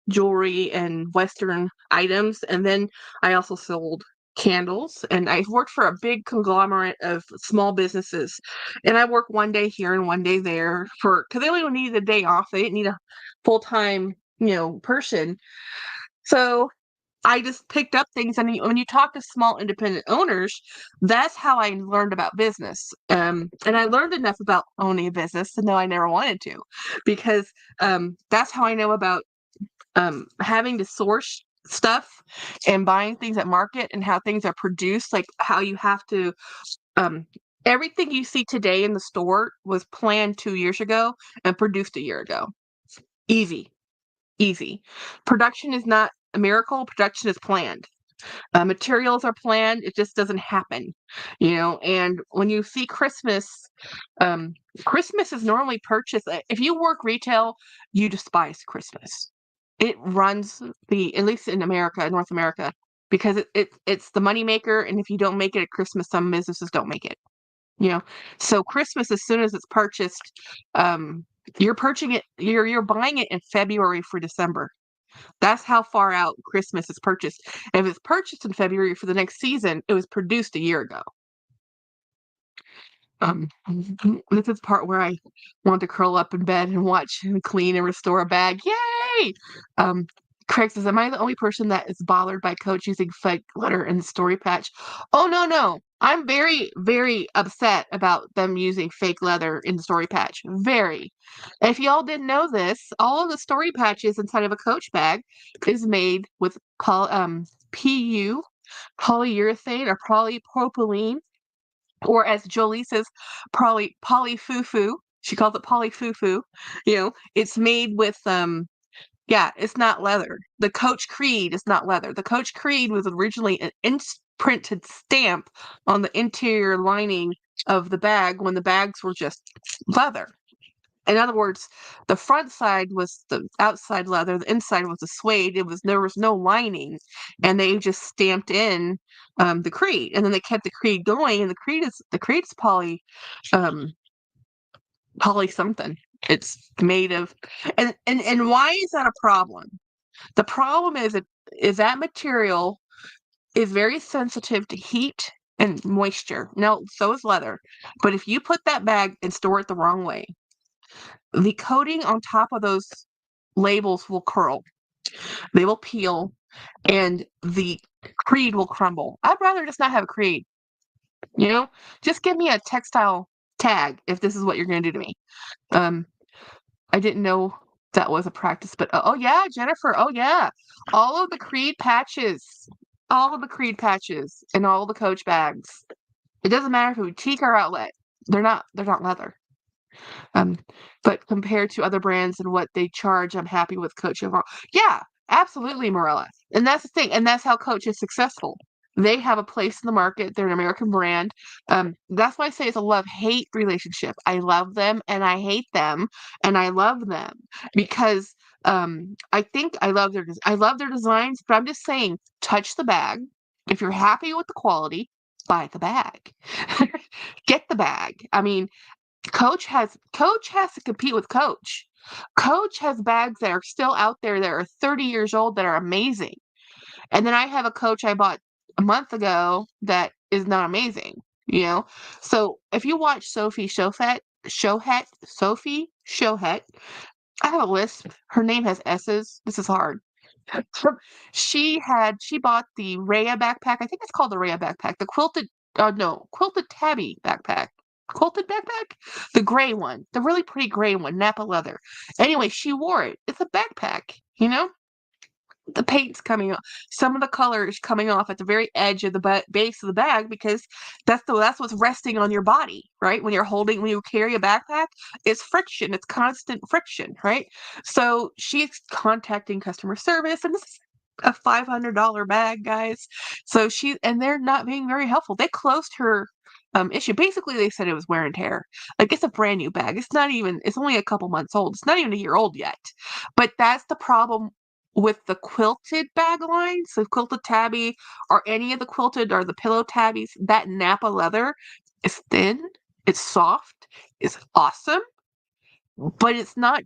jewelry and Western items, and then I also sold candles. And I worked for a big conglomerate of small businesses, and I worked one day here and one day there because they only needed a day off. They didn't need a full-time, person. So I just picked up things. And when you talk to small independent owners, that's how I learned about business. And I learned enough about owning a business to know I never wanted to, because that's how I know about having to source stuff and buying things at market and how things are produced, like how you have to um, everything you see today in the store was planned 2 years ago and produced a year ago. Easy. Easy. Production is not a miracle. Production is planned. Materials are planned. It just doesn't happen, And when you see Christmas, Christmas is normally purchased. If you work retail, you despise Christmas. It runs at least in America, North America, because it's the moneymaker. And if you don't make it at Christmas, some businesses don't make it. So Christmas, as soon as it's purchased, you're purchasing it. You're buying it in February for December. That's how far out Christmas is purchased. If it's purchased in February for the next season, it was produced a year ago. This is part where I want to curl up in bed and watch and clean and restore a bag. Yay! Craig says, "Am I the only person that is bothered by Coach using fake glitter in the story patch?" Oh no! I'm very, very upset about them using fake leather in the story patch. Very. If y'all didn't know this, all of the story patches inside of a Coach bag is made with PU, polyurethane or polypropylene, or as Jolie says, probably polyfufu. She calls it polyfufu. It's made with yeah, it's not leather. The Coach Creed is not leather. The Coach Creed was originally an imprinted stamp on the interior lining of the bag when the bags were just leather. In other words, the front side was the outside leather, the inside was the suede. There was no lining, and they just stamped in the Creed, and then they kept the Creed going. And the Creed's poly something. It's made of, and why is that a problem? The problem is that material is very sensitive to heat and moisture. Now, so is leather. But if you put that bag and store it the wrong way, the coating on top of those labels will curl. They will peel, and the creed will crumble. I'd rather just not have a creed. You know, just give me a textile tag if this is what you're going to do to me. Um, I didn't know that was a practice, but oh yeah, Jennifer, oh yeah, all of the creed patches, and all the Coach bags. It doesn't matter if it's boutique or outlet; they're not leather. Um, but compared to other brands and what they charge, I'm happy with Coach overall. Yeah, absolutely, Morella. And that's the thing, and that's how Coach is successful. They have a place in the market. They're an American brand. That's why I say it's a love-hate relationship. I love them and I hate them, and I love them because I think I love their designs. But I'm just saying, touch the bag. If you're happy with the quality, buy the bag. Get the bag. I mean, Coach has to compete with Coach. Coach has bags that are still out there that are 30 years old that are amazing. And then I have a Coach I bought a month ago that is not amazing, you know? So if you watch Sophie Shohet, I have a list. Her name has S's. This is hard. She bought the Rhea backpack. I think it's called the Rhea backpack. The quilted tabby backpack. Quilted backpack? The gray one. The really pretty gray one, Napa leather. Anyway, she wore it. It's a backpack, you know? The paint's coming off. Some of the color is coming off at the very edge of the base of the bag because that's what's resting on your body, right? When you carry a backpack, it's friction. It's constant friction, right? So she's contacting customer service, and this is a $500 bag, guys. And they're not being very helpful. They closed her issue. Basically, they said it was wear and tear. Like, it's a brand new bag. It's only a couple months old. It's not even a year old yet. But that's the problem with the quilted bag lines, so quilted tabby or any of the quilted or the pillow tabbies, that Napa leather is thin, it's soft, it's awesome, but it's not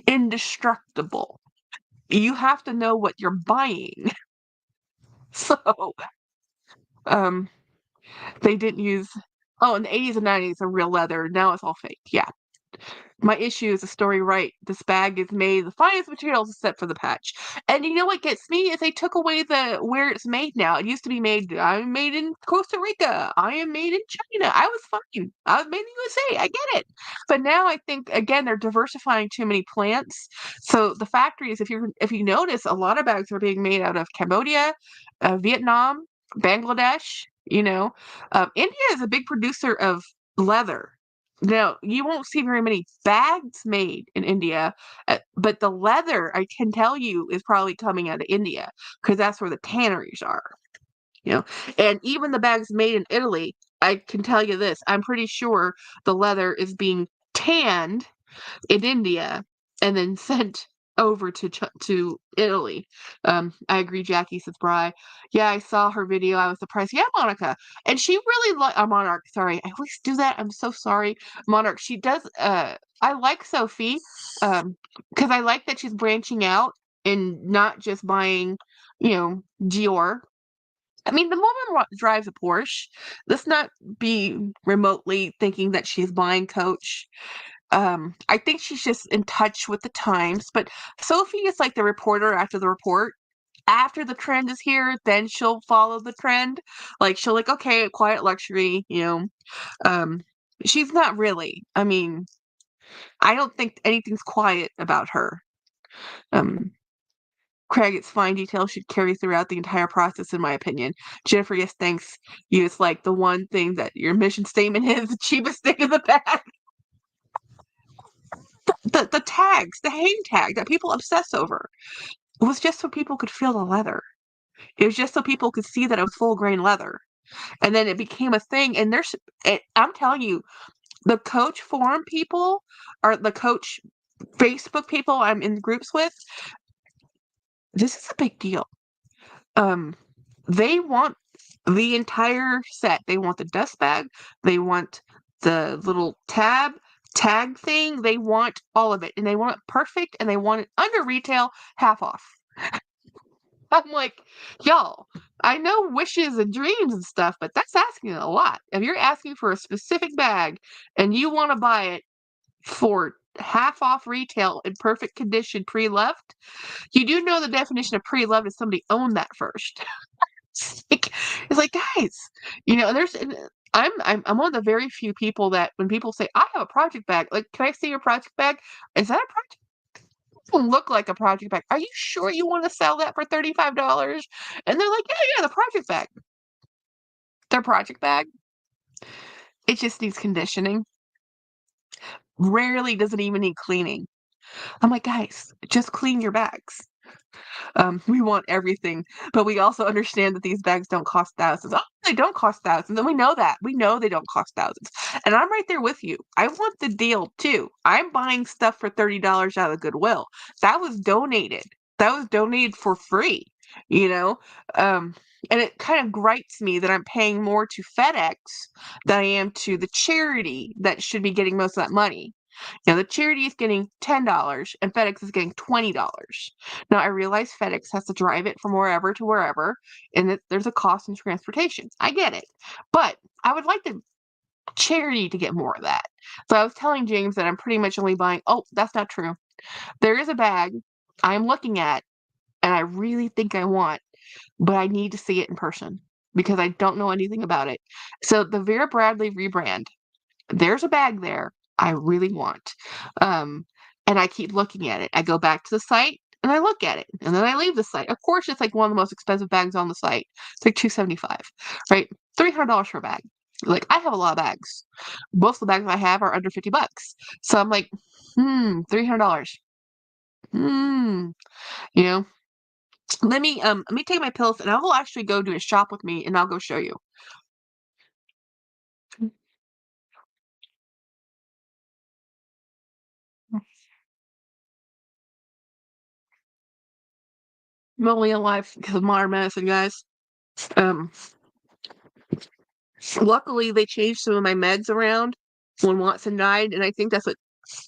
indestructible. You have to know what you're buying. So, um, they didn't use. Oh, in the 80s and 90s, a real leather. Now it's all fake. Yeah. My issue is the story right. This bag is made the finest materials except for the patch. And you know what gets me is they took away the where it's made now. It used to be I'm made in Costa Rica. I am made in China. I was fine. I was made in the USA. I get it. But now I think again they're diversifying too many plants. So the factories, if you notice, a lot of bags are being made out of Cambodia, Vietnam, Bangladesh. India is a big producer of leather. Now, you won't see very many bags made in India, but the leather, I can tell you, is probably coming out of India because that's where the tanneries are, you know. And even the bags made in Italy, I can tell you this, I'm pretty sure the leather is being tanned in India and then sent over to Italy. I agree, Jackie says Bry. Yeah, I saw her video. I was surprised. Yeah, Monica. And she really Monarch, sorry. I always do that. I'm so sorry. Monarch, she does I like Sophie because I like that she's branching out and not just buying, Dior. I mean, the woman drives a Porsche. Let's not be remotely thinking that she's buying Coach. I think she's just in touch with the times, but Sophie is like the reporter after the report. After the trend is here, then she'll follow the trend. Like she'll okay, quiet luxury. Um, she's not really. I mean, I don't think anything's quiet about her. Um, Craig, it's fine detail should carry throughout the entire process, in my opinion. Jennifer, yes, thanks. You, it's like the one thing that your mission statement is the cheapest thing in the bag. The tags, the hang tag that people obsess over, it was just so people could feel the leather. It was just so people could see that it was full grain leather. And then it became a thing. And I'm telling you, the Coach forum people or the Coach Facebook people I'm in groups with, this is a big deal. They want the entire set. They want the dust bag. They want the little tag thing. They want all of it, and they want it perfect, and they want it under retail, half off. I'm like, y'all, I know wishes and dreams and stuff, but that's asking a lot. If you're asking for a specific bag and you want to buy it for half off retail in perfect condition pre-loved, you do know the definition of pre-loved is somebody owned that first. It's like, guys, there's I'm one of the very few people that when people say I have a project bag, like, can I see your project bag? Is that a project? It doesn't look like a project bag. Are you sure you want to sell that for $35? And they're like, yeah, the project bag. Their project bag. It just needs conditioning. Rarely does it even need cleaning. I'm like, guys, just clean your bags. We want everything, but we also understand that these bags don't cost thousands. Oh, they don't cost thousands, and we know that. We know they don't cost thousands. And I'm right there with you. I want the deal too. I'm buying stuff for $30 out of Goodwill. That was donated. That was donated for free, you know? Um, and it kind of gripes me that I'm paying more to FedEx than I am to the charity that should be getting most of that money. The charity is getting $10 and FedEx is getting $20. Now, I realize FedEx has to drive it from wherever to wherever, and that there's a cost in transportation. I get it. But I would like the charity to get more of that. So I was telling James that I'm pretty much only buying, oh, that's not true. There is a bag I'm looking at and I really think I want, but I need to see it in person because I don't know anything about it. So the Vera Bradley rebrand, there's a bag there I really want. Um, and I keep looking at it. I go back to the site and I look at it, and then I leave the site. Of course, it's like one of the most expensive bags on the site. It's like $275, right? $300 for a bag. Like, I have a lot of bags. Most of the bags I have are under $50. So I'm like, $300. Hmm, you know. Let me take my pills, and I will actually go do a shop with me, and I'll go show you. I'm only alive because of modern medicine, guys. Um, Luckily, they changed some of my meds around when Watson died, and I think that's what,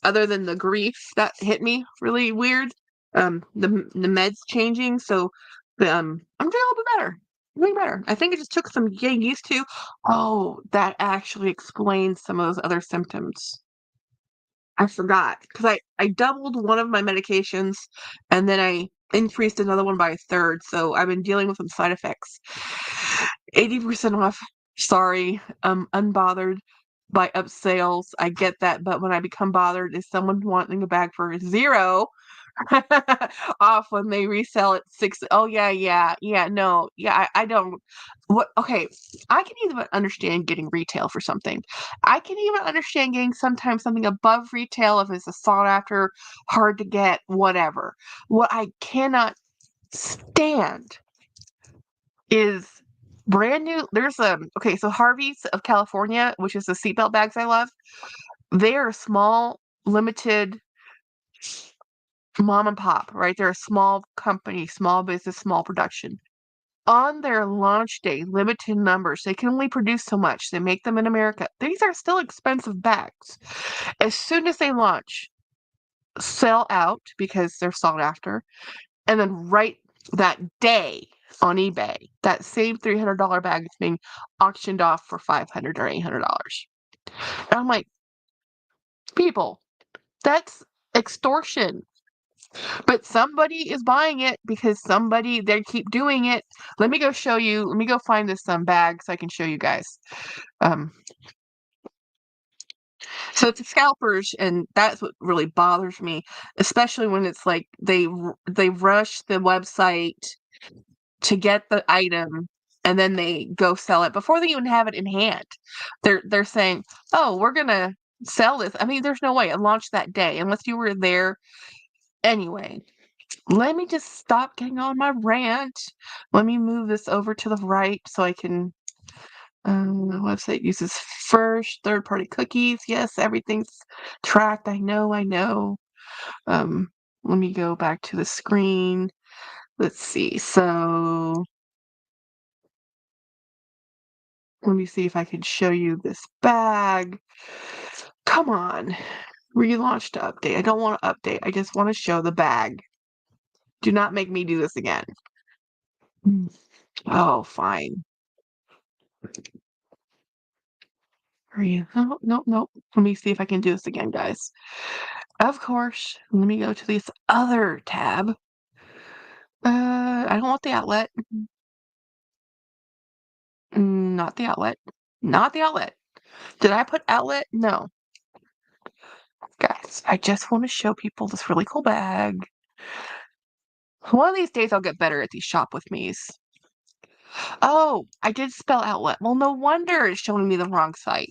other than the grief that hit me really weird, the meds changing. So, I'm doing a little bit better, doing better. I think it just took some getting used to. Oh, that actually explains some of those other symptoms. I forgot because I doubled one of my medications, and then I increased another one by a third. So I've been dealing with some side effects. 80% off. Sorry, unbothered by upsells. I get that, but when I become bothered is someone wanting a bag for 0 off when they resell it 6. Oh yeah, yeah, yeah. No, yeah. I don't. What? Okay, I can even understand getting retail for something. I can even understand getting sometimes something above retail if it's a sought after, hard to get, whatever. What I cannot stand is brand new. There's okay, so Harvey's of California, which is the seatbelt bags I love. They are small, limited mom and pop, right? They're a small company, small business, small production. On their launch day, limited numbers. They can only produce so much. They make them in America. These are still expensive bags. As soon as they launch, sell out because they're sought after, and then right that day on eBay, that same $300 bag is being auctioned off for $500 or $800. And I'm like, people, that's extortion. But somebody is buying it because they keep doing it. Let me go show you. Let me go find this bag so I can show you guys. Um, so it's the scalpers, and that's what really bothers me, especially when it's like they rush the website to get the item and then they go sell it before they even have it in hand. They're saying, "Oh, we're gonna sell this." I mean, there's no way it launched that day unless you were there. Anyway, let me just stop getting on my rant. Let me move this over to the right so I can. The website uses first third-party cookies. Yes, everything's tracked. I know. I know. Let me go back to the screen. Let's see. So let me see if I can show you this bag. Come on. Relaunch to update. I don't want to update. I just want to show the bag. Do not make me do this again. Oh, fine. Are you? Oh, nope, nope. Let me see if I can do this again, guys. Of course. Let me go to this other tab. I don't want the outlet. Not the outlet. Not the outlet. Did I put outlet? No. Guys, I just want to show people this really cool bag. One of these days I'll get better at these shop with me's. Oh, I did spell outlet. Well, no wonder it's showing me the wrong site.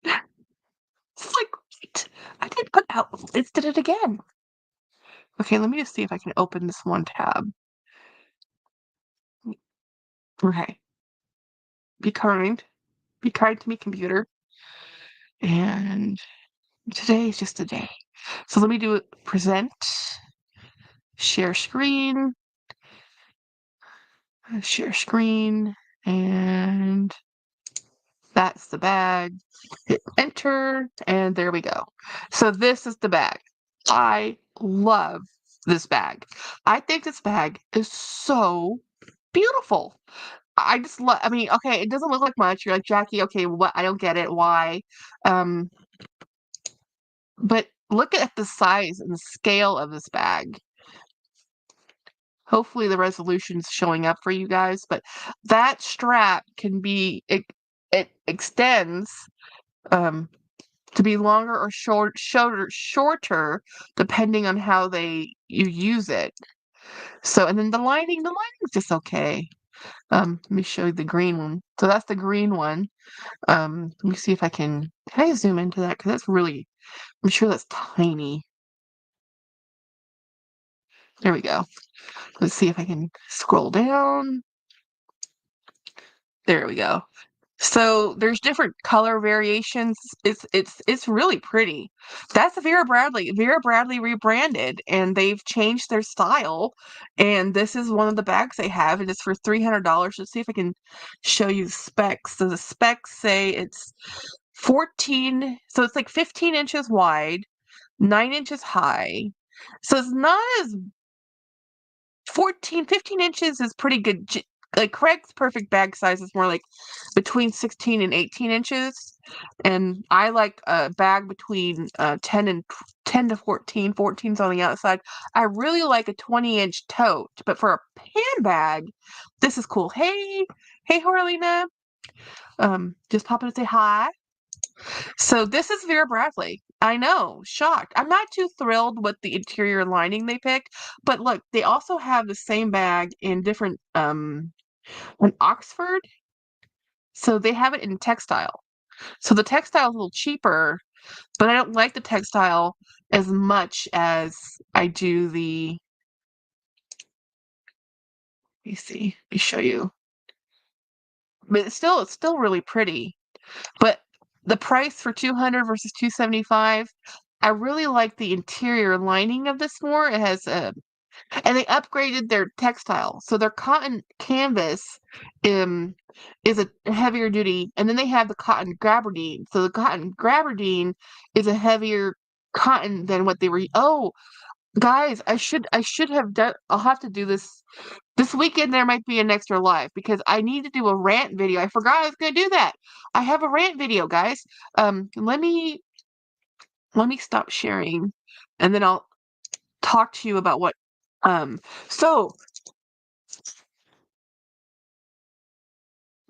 It's like, wait, I did put outlet. It did it again. Okay, let me just see if I can open this one tab. Okay. Be kind. Be kind to me, computer. And today is just a day. So let me do it. Present. Share screen. Share screen. And that's the bag. Hit enter. And there we go. So this is the bag. I love this bag. I think this bag is so beautiful. I just love, I mean, okay, it doesn't look like much. You're like, Jackie, okay, what? I don't get it. Why? Um, but look at the size and the scale of this bag. Hopefully the resolution's showing up for you guys, but that strap can be, it extends to be longer or shorter, depending on how you use it. So, and then the lining's just okay. Let me show you the green one. So that's the green one. Let me see if can I zoom into that? Because that's really, I'm sure that's tiny. There we go. Let's see if I can scroll down. There we go. So there's different color variations. It's really pretty. That's Vera Bradley. Vera Bradley rebranded and they've changed their style. And this is one of the bags they have, and it's for $300. Let's see if I can show you the specs. So the specs say it's 14, so it's like 15 inches wide, 9 inches high. So it's not as 15 inches is pretty good. Like Craig's perfect bag size is more like between 16 and 18 inches. And I like a bag between 10 to 14. 14's on the outside. I really like a 20-inch tote, but for a handbag, this is cool. Hey, Horlina. Just popping to say hi. So this is Vera Bradley. I know, shocked. I'm not too thrilled with the interior lining they picked, but look, they also have the same bag in different in Oxford. So they have it in textile. So the textile is a little cheaper, but I don't like the textile as much as I do the, let me see, let me show you. But it's still really pretty. But the price for 200 versus 275, I really like the interior lining of this more. It has a, and they upgraded their textile. So their cotton canvas is a heavier duty, and then they have the cotton gabardine. So the cotton gabardine is a heavier cotton than what they were. Oh, guys, I should have done. I'll have to do this weekend. There might be an extra live because I need to do a rant video. I forgot I was going to do that. I have a rant video, guys. Let me stop sharing, and then I'll talk to you about what. So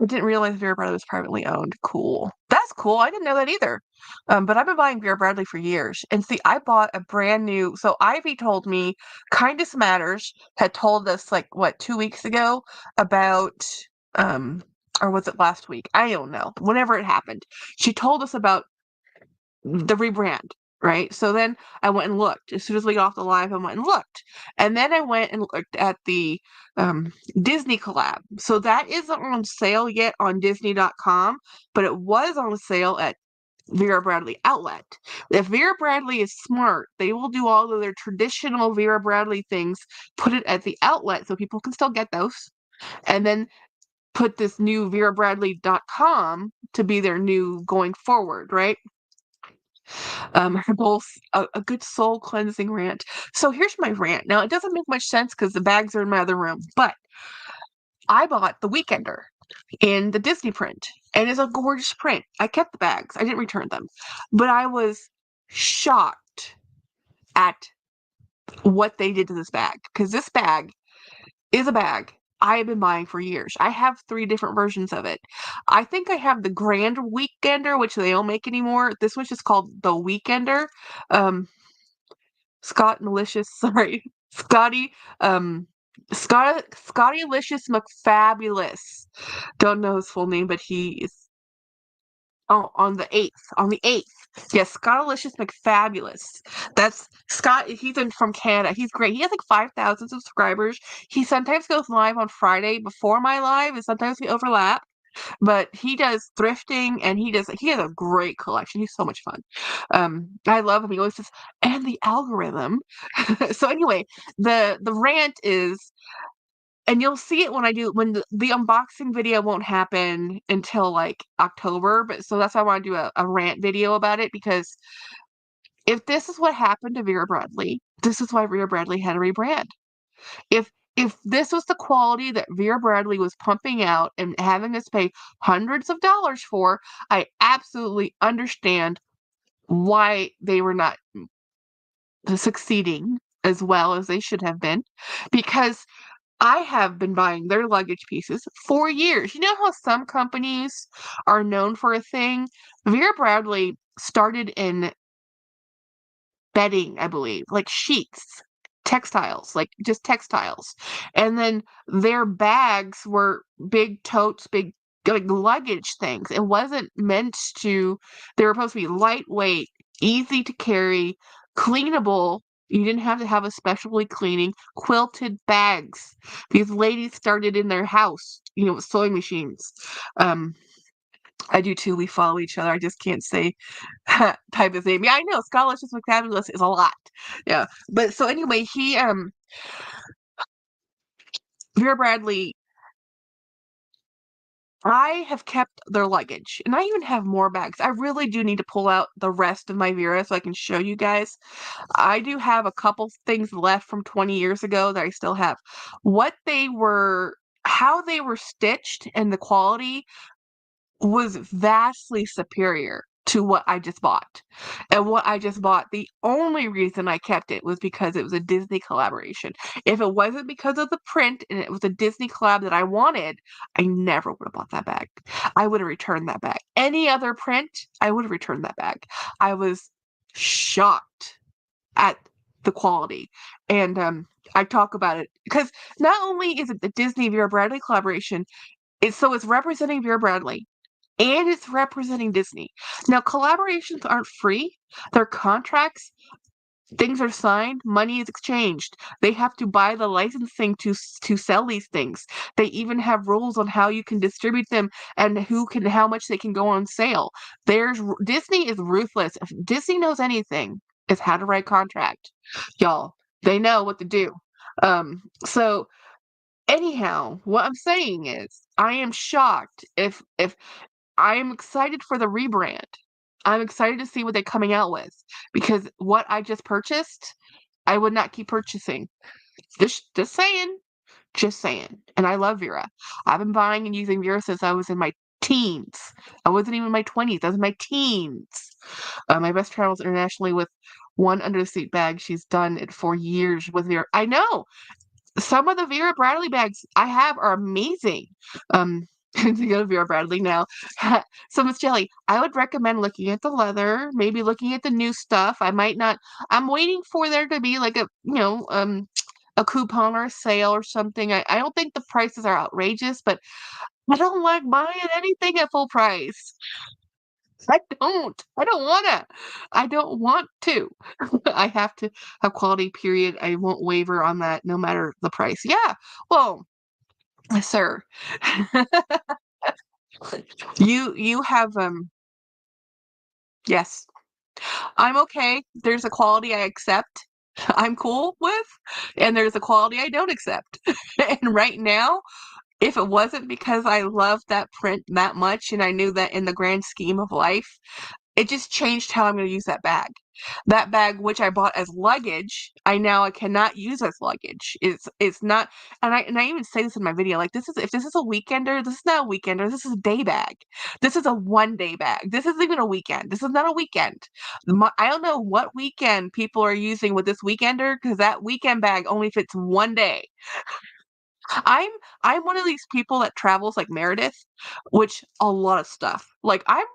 I didn't realize Vera Bradley was privately owned. Cool. That's cool. I didn't know that either. But I've been buying Vera Bradley for years. And see, I bought a brand new. So Ivy told me, Kindness Matters had told us, like, what, 2 weeks ago about, or was it last week? I don't know. Whenever it happened, she told us about the rebrand, right? So then I went and looked. As soon as we got off the live, I went and looked. And then I went and looked at the Disney collab. So that isn't on sale yet on Disney.com, but it was on sale at Vera Bradley Outlet. If Vera Bradley is smart, they will do all of their traditional Vera Bradley things, put it at the outlet so people can still get those, and then put this new VeraBradley.com to be their new going forward, right? Both a good soul cleansing rant. So here's my rant. Now it doesn't make much sense because the bags are in my other room, but I bought the Weekender in the Disney print, and it's a gorgeous print. I kept the bags. I didn't return them, but I was shocked at what they did to this bag because this bag is a bag I have been buying for years. I have 3 different versions of it. I think I have the Grand Weekender, which they don't make anymore. This one's just called the Weekender. Um, Scott Malicious, sorry, Scotty, Scotty Licious McFabulous. Don't know his full name, but he is on the 8th. On the 8th. Yes, Scott Alicious McFabulous. That's Scott. He's from Canada. He's great. He has like 5,000 subscribers. He sometimes goes live on Friday before my live, and sometimes we overlap. But he does thrifting, and he has a great collection. He's so much fun. I love him. He always says, and the algorithm. So anyway, the rant is, and you'll see it when I do the unboxing video won't happen until like October, but so that's why I want to do a rant video about it, because if this is what happened to Vera Bradley, this is why Vera Bradley had to rebrand. If this was the quality that Vera Bradley was pumping out and having us pay hundreds of dollars for, I absolutely understand why they were not succeeding as well as they should have been, because I have been buying their luggage pieces for years. You know how some companies are known for a thing? Vera Bradley started in bedding, I believe, like sheets, textiles, like just textiles. And then their bags were big totes, big like luggage things. It wasn't meant to, they were supposed to be lightweight, easy to carry, cleanable. You didn't have to have a specially cleaning, quilted bags. These ladies started in their house, with sewing machines. Um, I do too. We follow each other. I just can't say type his name. Yeah, I know. Scholarship Fabulous is a lot. Yeah. But so anyway, Vera Bradley, I have kept their luggage, and I even have more bags. I really do need to pull out the rest of my Vera so I can show you guys. I do have a couple things left from 20 years ago that I still have. How they were stitched and the quality was vastly superior to what I just bought. And what I just bought, the only reason I kept it was because it was a Disney collaboration. If it wasn't because of the print and it was a Disney collab that I wanted, I never would have bought that bag. I would have returned that bag. Any other print, I would have returned that bag. I was shocked at the quality. And I talk about it because not only is it the Disney Vera Bradley collaboration, it's representing Vera Bradley and it's representing Disney. Now, collaborations aren't free. They're contracts. Things are signed, money is exchanged. They have to buy the licensing to sell these things. They even have rules on how you can distribute them and how much they can go on sale. Disney is ruthless. If Disney knows anything, it's how to write contract. Y'all, they know what to do. So anyhow, what I'm saying is I am shocked if I am excited for the rebrand. I'm excited to see what they're coming out with, because what I just purchased, I would not keep purchasing. Just saying. Just saying. And I love Vera. I've been buying and using Vera since I was in my teens. I wasn't even in my 20s. I was in my teens. My best travels internationally with one under the seat bag. She's done it for years with Vera. I know. Some of the Vera Bradley bags I have are amazing. To go to Vera Bradley now. So Miss Jelly, I would recommend looking at the leather, maybe looking at the new stuff. I might not. I'm waiting for there to be like a coupon or a sale or something. I don't think the prices are outrageous, but I don't like buying anything at full price. I don't. I don't wanna. I don't want to. I have to have quality, period. I won't waver on that no matter the price. Yeah. Well, sir. You have yes. I'm okay. There's a quality I accept. I'm cool with, and there's a quality I don't accept. And right now, if it wasn't because I loved that print that much and I knew that in the grand scheme of life, It just changed how I'm going to use that bag. That bag, which I bought as luggage, I cannot use as luggage. It's not, and I even say this in my video. Like this is if this is a weekender, this is not a weekender. This is a day bag. This is a 1 day bag. This isn't even a weekend. This is not a weekend. I don't know what weekend people are using with this weekender because that weekend bag only fits 1 day. I'm I'm one of these people that travels like Meredith, which a lot of stuff. Like I'm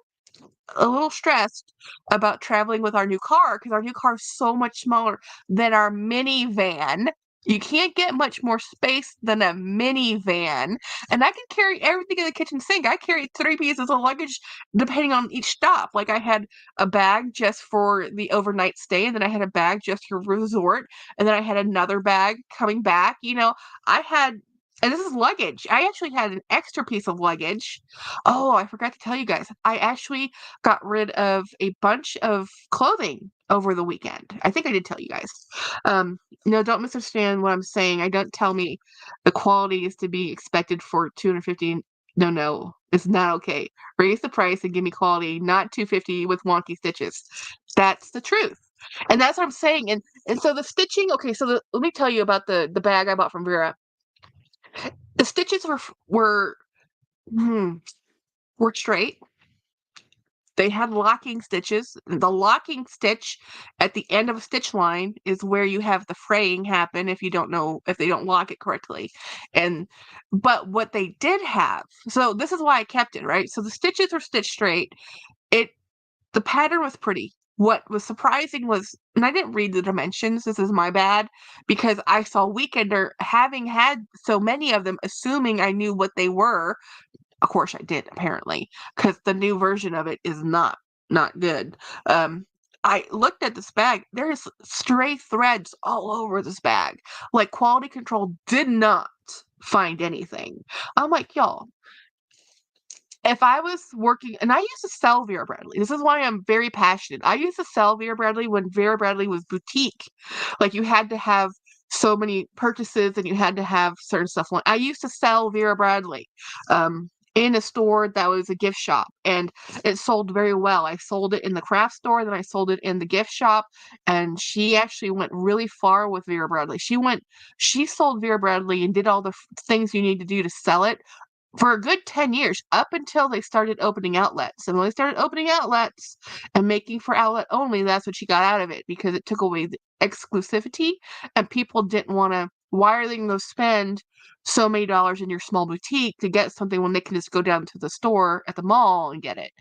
a little stressed about traveling with our new car because our new car is so much smaller than our minivan. You can't get much more space than a minivan. And I can carry everything in the kitchen sink. I carry 3 pieces of luggage depending on each stop. Like I had a bag just for the overnight stay, and then I had a bag just for resort, and then I had another bag coming back. I had, and this is luggage. I actually had an extra piece of luggage. Oh, I forgot to tell you guys. I actually got rid of a bunch of clothing over the weekend. I think I did tell you guys. No, don't misunderstand what I'm saying. I don't tell me the quality is to be expected for 250. No, no, it's not okay. Raise the price and give me quality, not 250 with wonky stitches. That's the truth. And that's what I'm saying. And so the stitching, okay, so let me tell you about the bag I bought from Vera. The stitches hmm, were straight. They had locking stitches. The locking stitch at the end of a stitch line is where you have the fraying happen if they don't lock it correctly. But what they did have, so this is why I kept it, right? So the stitches were stitched straight. The pattern was pretty. What was surprising was, and I didn't read the dimensions, this is my bad, because I saw Weekender having had so many of them, assuming I knew what they were. Of course I did, apparently, because the new version of it is not good. I looked at this bag. There's stray threads all over this bag. Like quality control did not find anything. I'm like, y'all, if I was working, and I used to sell Vera Bradley. This is why I'm very passionate. I used to sell Vera Bradley when Vera Bradley was boutique. Like you had to have so many purchases and you had to have certain stuff. I used to sell Vera Bradley in a store that was a gift shop, and it sold very well. I sold it in the craft store, then I sold it in the gift shop, and she actually went really far with Vera Bradley. She sold Vera Bradley and did all the things you need to do to sell it for a good 10 years up until they started opening outlets. And when they started opening outlets and making for outlet only, that's what she got out of it because it took away the exclusivity and people didn't want to. Why are they going to spend so many dollars in your small boutique to get something when they can just go down to the store at the mall and get it?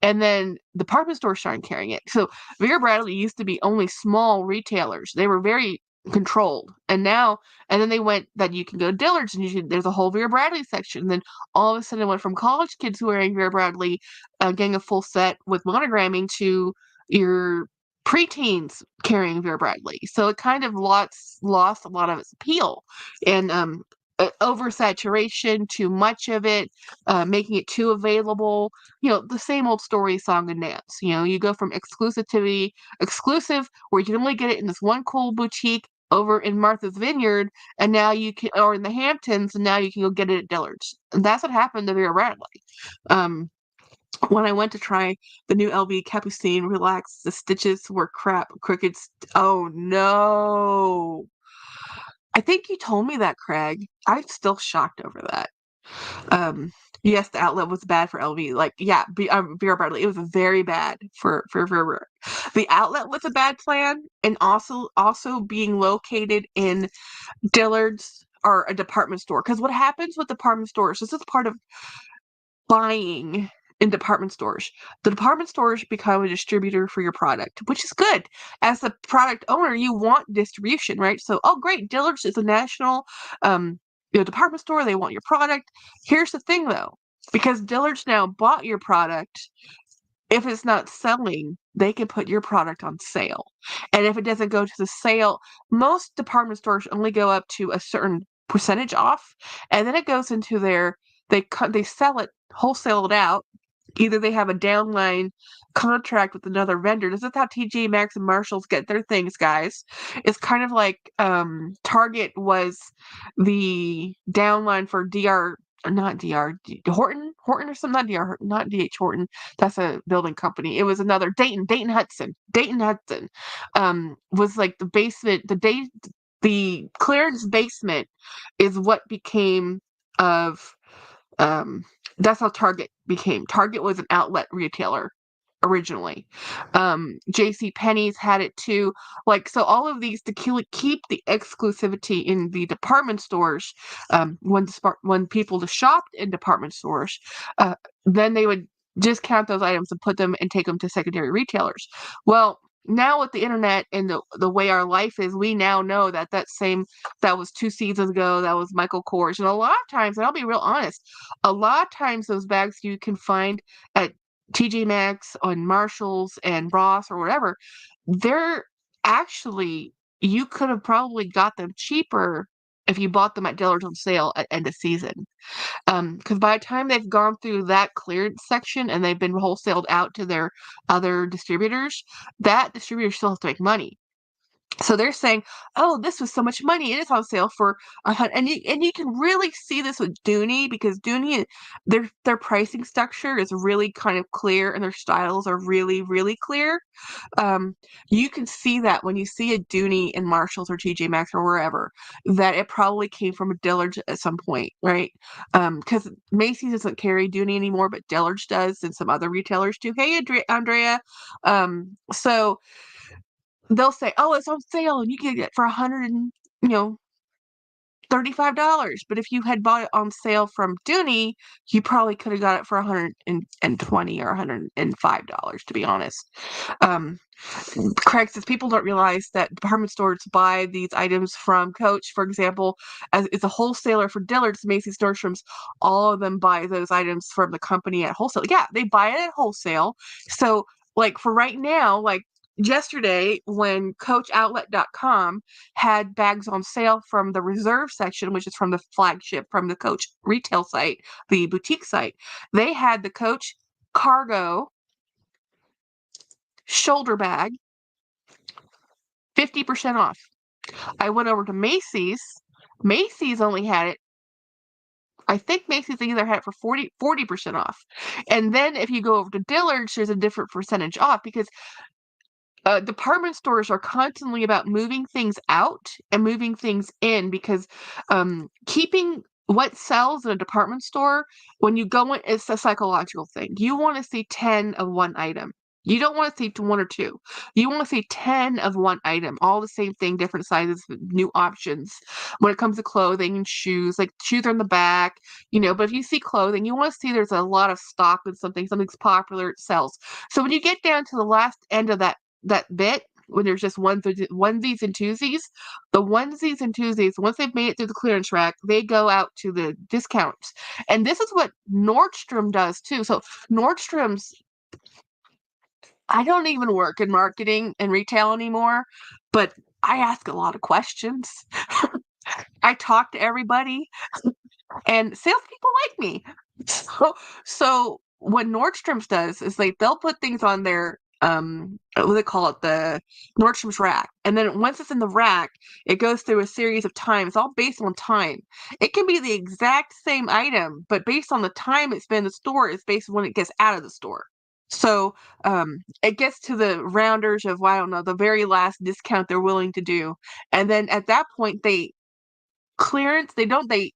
And then department stores started carrying it. So Vera Bradley used to be only small retailers. They were very controlled. And then they went that you can go to Dillard's and there's a whole Vera Bradley section. And then all of a sudden it went from college kids wearing Vera Bradley, getting a full set with monogramming to your preteens carrying Vera Bradley. So it kind of lost a lot of its appeal. And oversaturation, too much of it, making it too available. The same old story, song and dance. You go from exclusive, where you can only get it in this one cool boutique over in Martha's Vineyard, and now you can, or in the Hamptons, and now you can go get it at Dillard's. And that's what happened to Vera Bradley. When I went to try the new LV Capucine Relax, the stitches were crap, crooked. Oh no! I think you told me that, Craig. I'm still shocked over that. Um, yes, the outlet was bad for LV. Like, yeah, Vera Bradley. It was very bad for. The outlet was a bad plan, and also being located in Dillard's or a department store. Because what happens with department stores? This is part of buying in department stores. The department stores become a distributor for your product, which is good. As a product owner, you want distribution, right? So, oh, great, Dillard's is a national department store. They want your product. Here's the thing, though. Because Dillard's now bought your product, if it's not selling, they can put your product on sale. And if it doesn't go to the sale, most department stores only go up to a certain percentage off, and then it goes into they sell it, wholesale it out. Either they have a downline contract with another vendor. This is how TJ Maxx and Marshalls get their things, guys. It's kind of like Target was the downline for not Horton or something, not DH Horton. That's a building company. It was another Dayton Hudson. Dayton Hudson was like the basement, the clearance basement is what became of that's how Target became. Target was an outlet retailer originally. JC Penney's had it too. Like, so all of these to keep the exclusivity in the department stores, when people shopped in department stores, then they would discount those items and put them and take them to secondary retailers. Well, now with the internet and the way our life is, we now know that that was 2 seasons ago, that was Michael Kors. And a lot of times, and I'll be real honest, a lot of times those bags you can find at TJ Maxx, on Marshalls and Ross or whatever, they're actually, you could have probably got them cheaper if you bought them at Dillard's on sale at end of season. Because by the time they've gone through that clearance section and they've been wholesaled out to their other distributors, that distributor still has to make money. So they're saying, "Oh, this was so much money. It is on sale for and you can really see this with Dooney, because Dooney, their pricing structure is really kind of clear and their styles are really, really clear. Um, you can see that when you see a Dooney in Marshalls or TJ Maxx or wherever, that it probably came from a Dillard's at some point, right? Because Macy's doesn't carry Dooney anymore, but Dillard's does, and some other retailers do. Hey, Andrea. So they'll say, "Oh, it's on sale and you can get it for 100 and, you know, $35." But if you had bought it on sale from Dooney, you probably could have got it for 120 or $105, to be honest. Um, Craig says people don't realize that department stores buy these items from Coach, for example, as it's a wholesaler for Dillard's, Macy's, Nordstrom's. All of them buy those items from the company at wholesale. Yeah, they buy it at wholesale. So, like for right now, like yesterday, when CoachOutlet.com had bags on sale from the reserve section, which is from the flagship, from the Coach retail site, the boutique site, they had the Coach cargo shoulder bag 50% off. I went over to Macy's. Macy's only had it. I think Macy's either had it for 40% off. And then if you go over to Dillard's, there's a different percentage off, because department stores are constantly about moving things out and moving things in, because keeping what sells in a department store, when you go in, it's a psychological thing. You want to see 10 of one item. You don't want to see one or two. You want to see 10 of one item, all the same thing, different sizes, new options. When it comes to clothing and shoes, like shoes are in the back, but if you see clothing, you want to see there's a lot of stock with something's popular, it sells. So when you get down to the last end of that bit, when there's just onesies and twosies, the onesies and twosies, once they've made it through the clearance rack, they go out to the discounts. And this is what Nordstrom does too. So Nordstrom's, I don't even work in marketing and retail anymore, but I ask a lot of questions. I talk to everybody, and salespeople like me. So what Nordstrom's does is they'll put things on their what do they call it, the Nordstrom's rack, and then once it's in the rack, it goes through a series of times, all based on time. It can be the exact same item, but based on the time it's been in the store, it's based on when it gets out of the store. So it gets to the rounders of, I don't know, the very last discount they're willing to do, and then at that point they clearance. They don't. They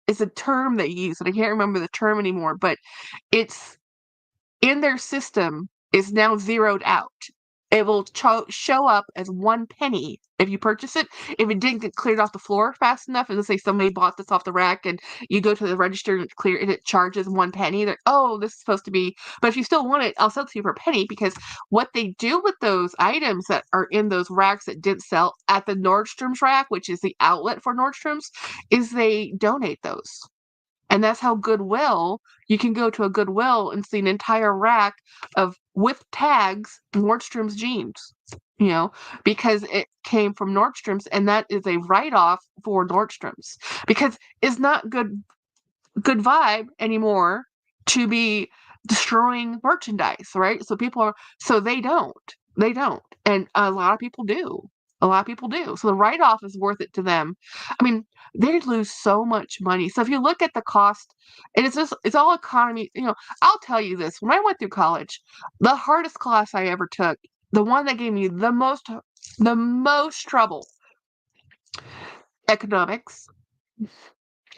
It's a term they use, and I can't remember the term anymore, but it's in their system, is now zeroed out. It will show up as 1 penny if you purchase it. If it didn't get cleared off the floor fast enough, and let's say somebody bought this off the rack and you go to the register and clear it, it charges 1 penny. They're, "Oh, this is supposed to be," but if you still want it, I'll sell it to you for a penny, because what they do with those items that are in those racks that didn't sell at the Nordstrom's rack, which is the outlet for Nordstrom's, is they donate those. And that's how Goodwill, you can go to a Goodwill and see an entire rack of, with tags, Nordstrom's jeans, you know, because it came from Nordstrom's, and that is a write-off for Nordstrom's, because it's not good vibe anymore to be destroying merchandise, right? So they don't, and a lot of people do. A lot of people do. So the write-off is worth it to them. I mean, they lose so much money. So if you look at the cost, and it's all economy. I'll tell you this. When I went through college, the hardest class I ever took, the one that gave me the most trouble, economics,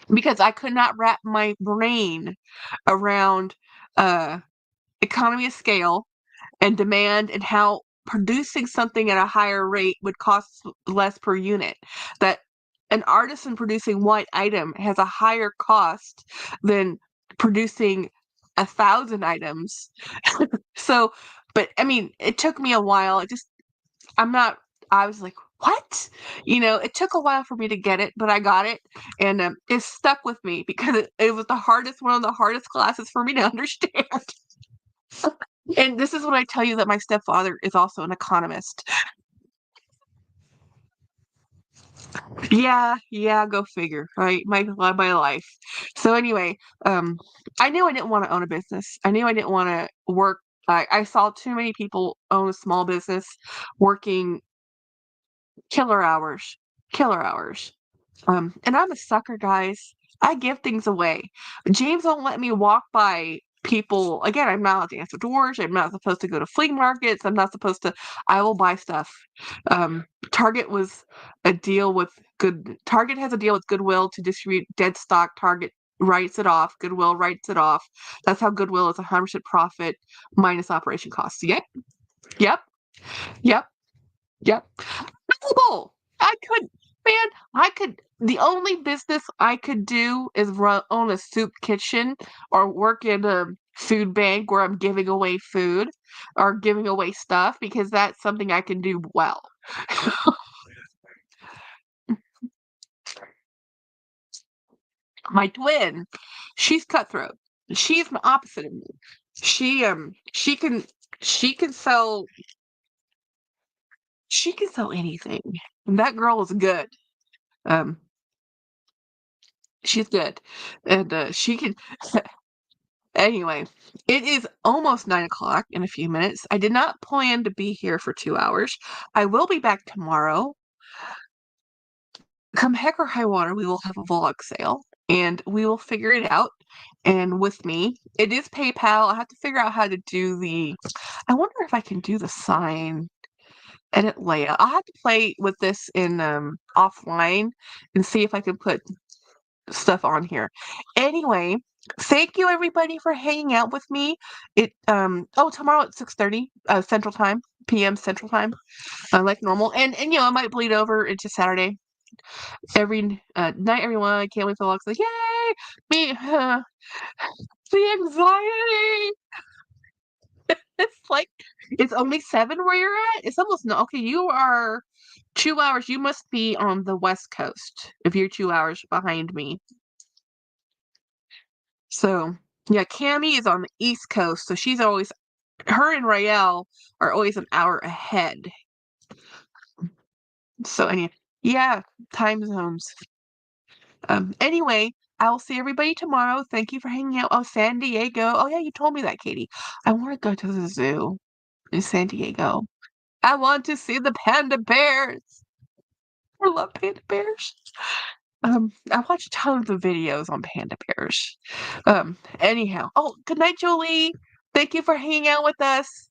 because I could not wrap my brain around uh economy of scale and demand and how producing something at a higher rate would cost less per unit. That an artisan producing one item has a higher cost than producing 1,000 items. So, but I mean, it took me a while. I'm not, I was like, what? It took a while for me to get it, but I got it. And it stuck with me because it was one of the hardest classes for me to understand. And this is when I tell you that my stepfather is also an economist. Yeah, go figure, right? My life. So anyway, I knew I didn't want to own a business. I knew I didn't want to work. I saw too many people own a small business working killer hours, killer hours. And I'm a sucker, guys. I give things away. James won't let me walk by people. Again, I'm not allowed to answer doors. I'm not supposed to go to flea markets. I'm not supposed to. I will buy stuff. Target was a deal with good. Target has a deal with Goodwill to distribute dead stock. Target writes it off. Goodwill writes it off. That's how Goodwill is 100% profit minus operation costs. Yep, yep, yep, yep. Possible. The only business I could do is own a soup kitchen or work in a food bank where I'm giving away food or giving away stuff because that's something I can do well. My twin, she's cutthroat. She's the opposite of me. She can sell anything. And that girl is good. Um, she's good. And she can Anyway, it is almost 9 o'clock in a few minutes. I did not plan to be here for 2 hours. I will be back tomorrow. Come heck or high water, we will have a vlog sale and we will figure it out. And with me, it is PayPal. I have to figure out how to I wonder if I can do the sign, edit layout. I'll have to play with this in offline and see if I can put stuff on here. Anyway, thank you everybody for hanging out with me. Tomorrow at 6:30 Central Time, PM Central Time, like normal. And I might bleed over into Saturday. Every night, everyone. I can't wait for the vlogs. Like, yay! Me, the anxiety. It's like it's only 7 where you're at. It's almost no. Okay, you are 2 hours. You must be on the West Coast if you're 2 hours behind me. So, yeah, Cammy is on the East Coast, so her and Rael are always an hour ahead. So, yeah, time zones. Anyway, I will see everybody tomorrow. Thank you for hanging out. Oh, San Diego. Oh, yeah, you told me that, Katie. I want to go to the zoo in San Diego. I want to see the panda bears. I love panda bears. I watch tons of videos on panda bears. Anyhow. Oh, good night, Jolie. Thank you for hanging out with us.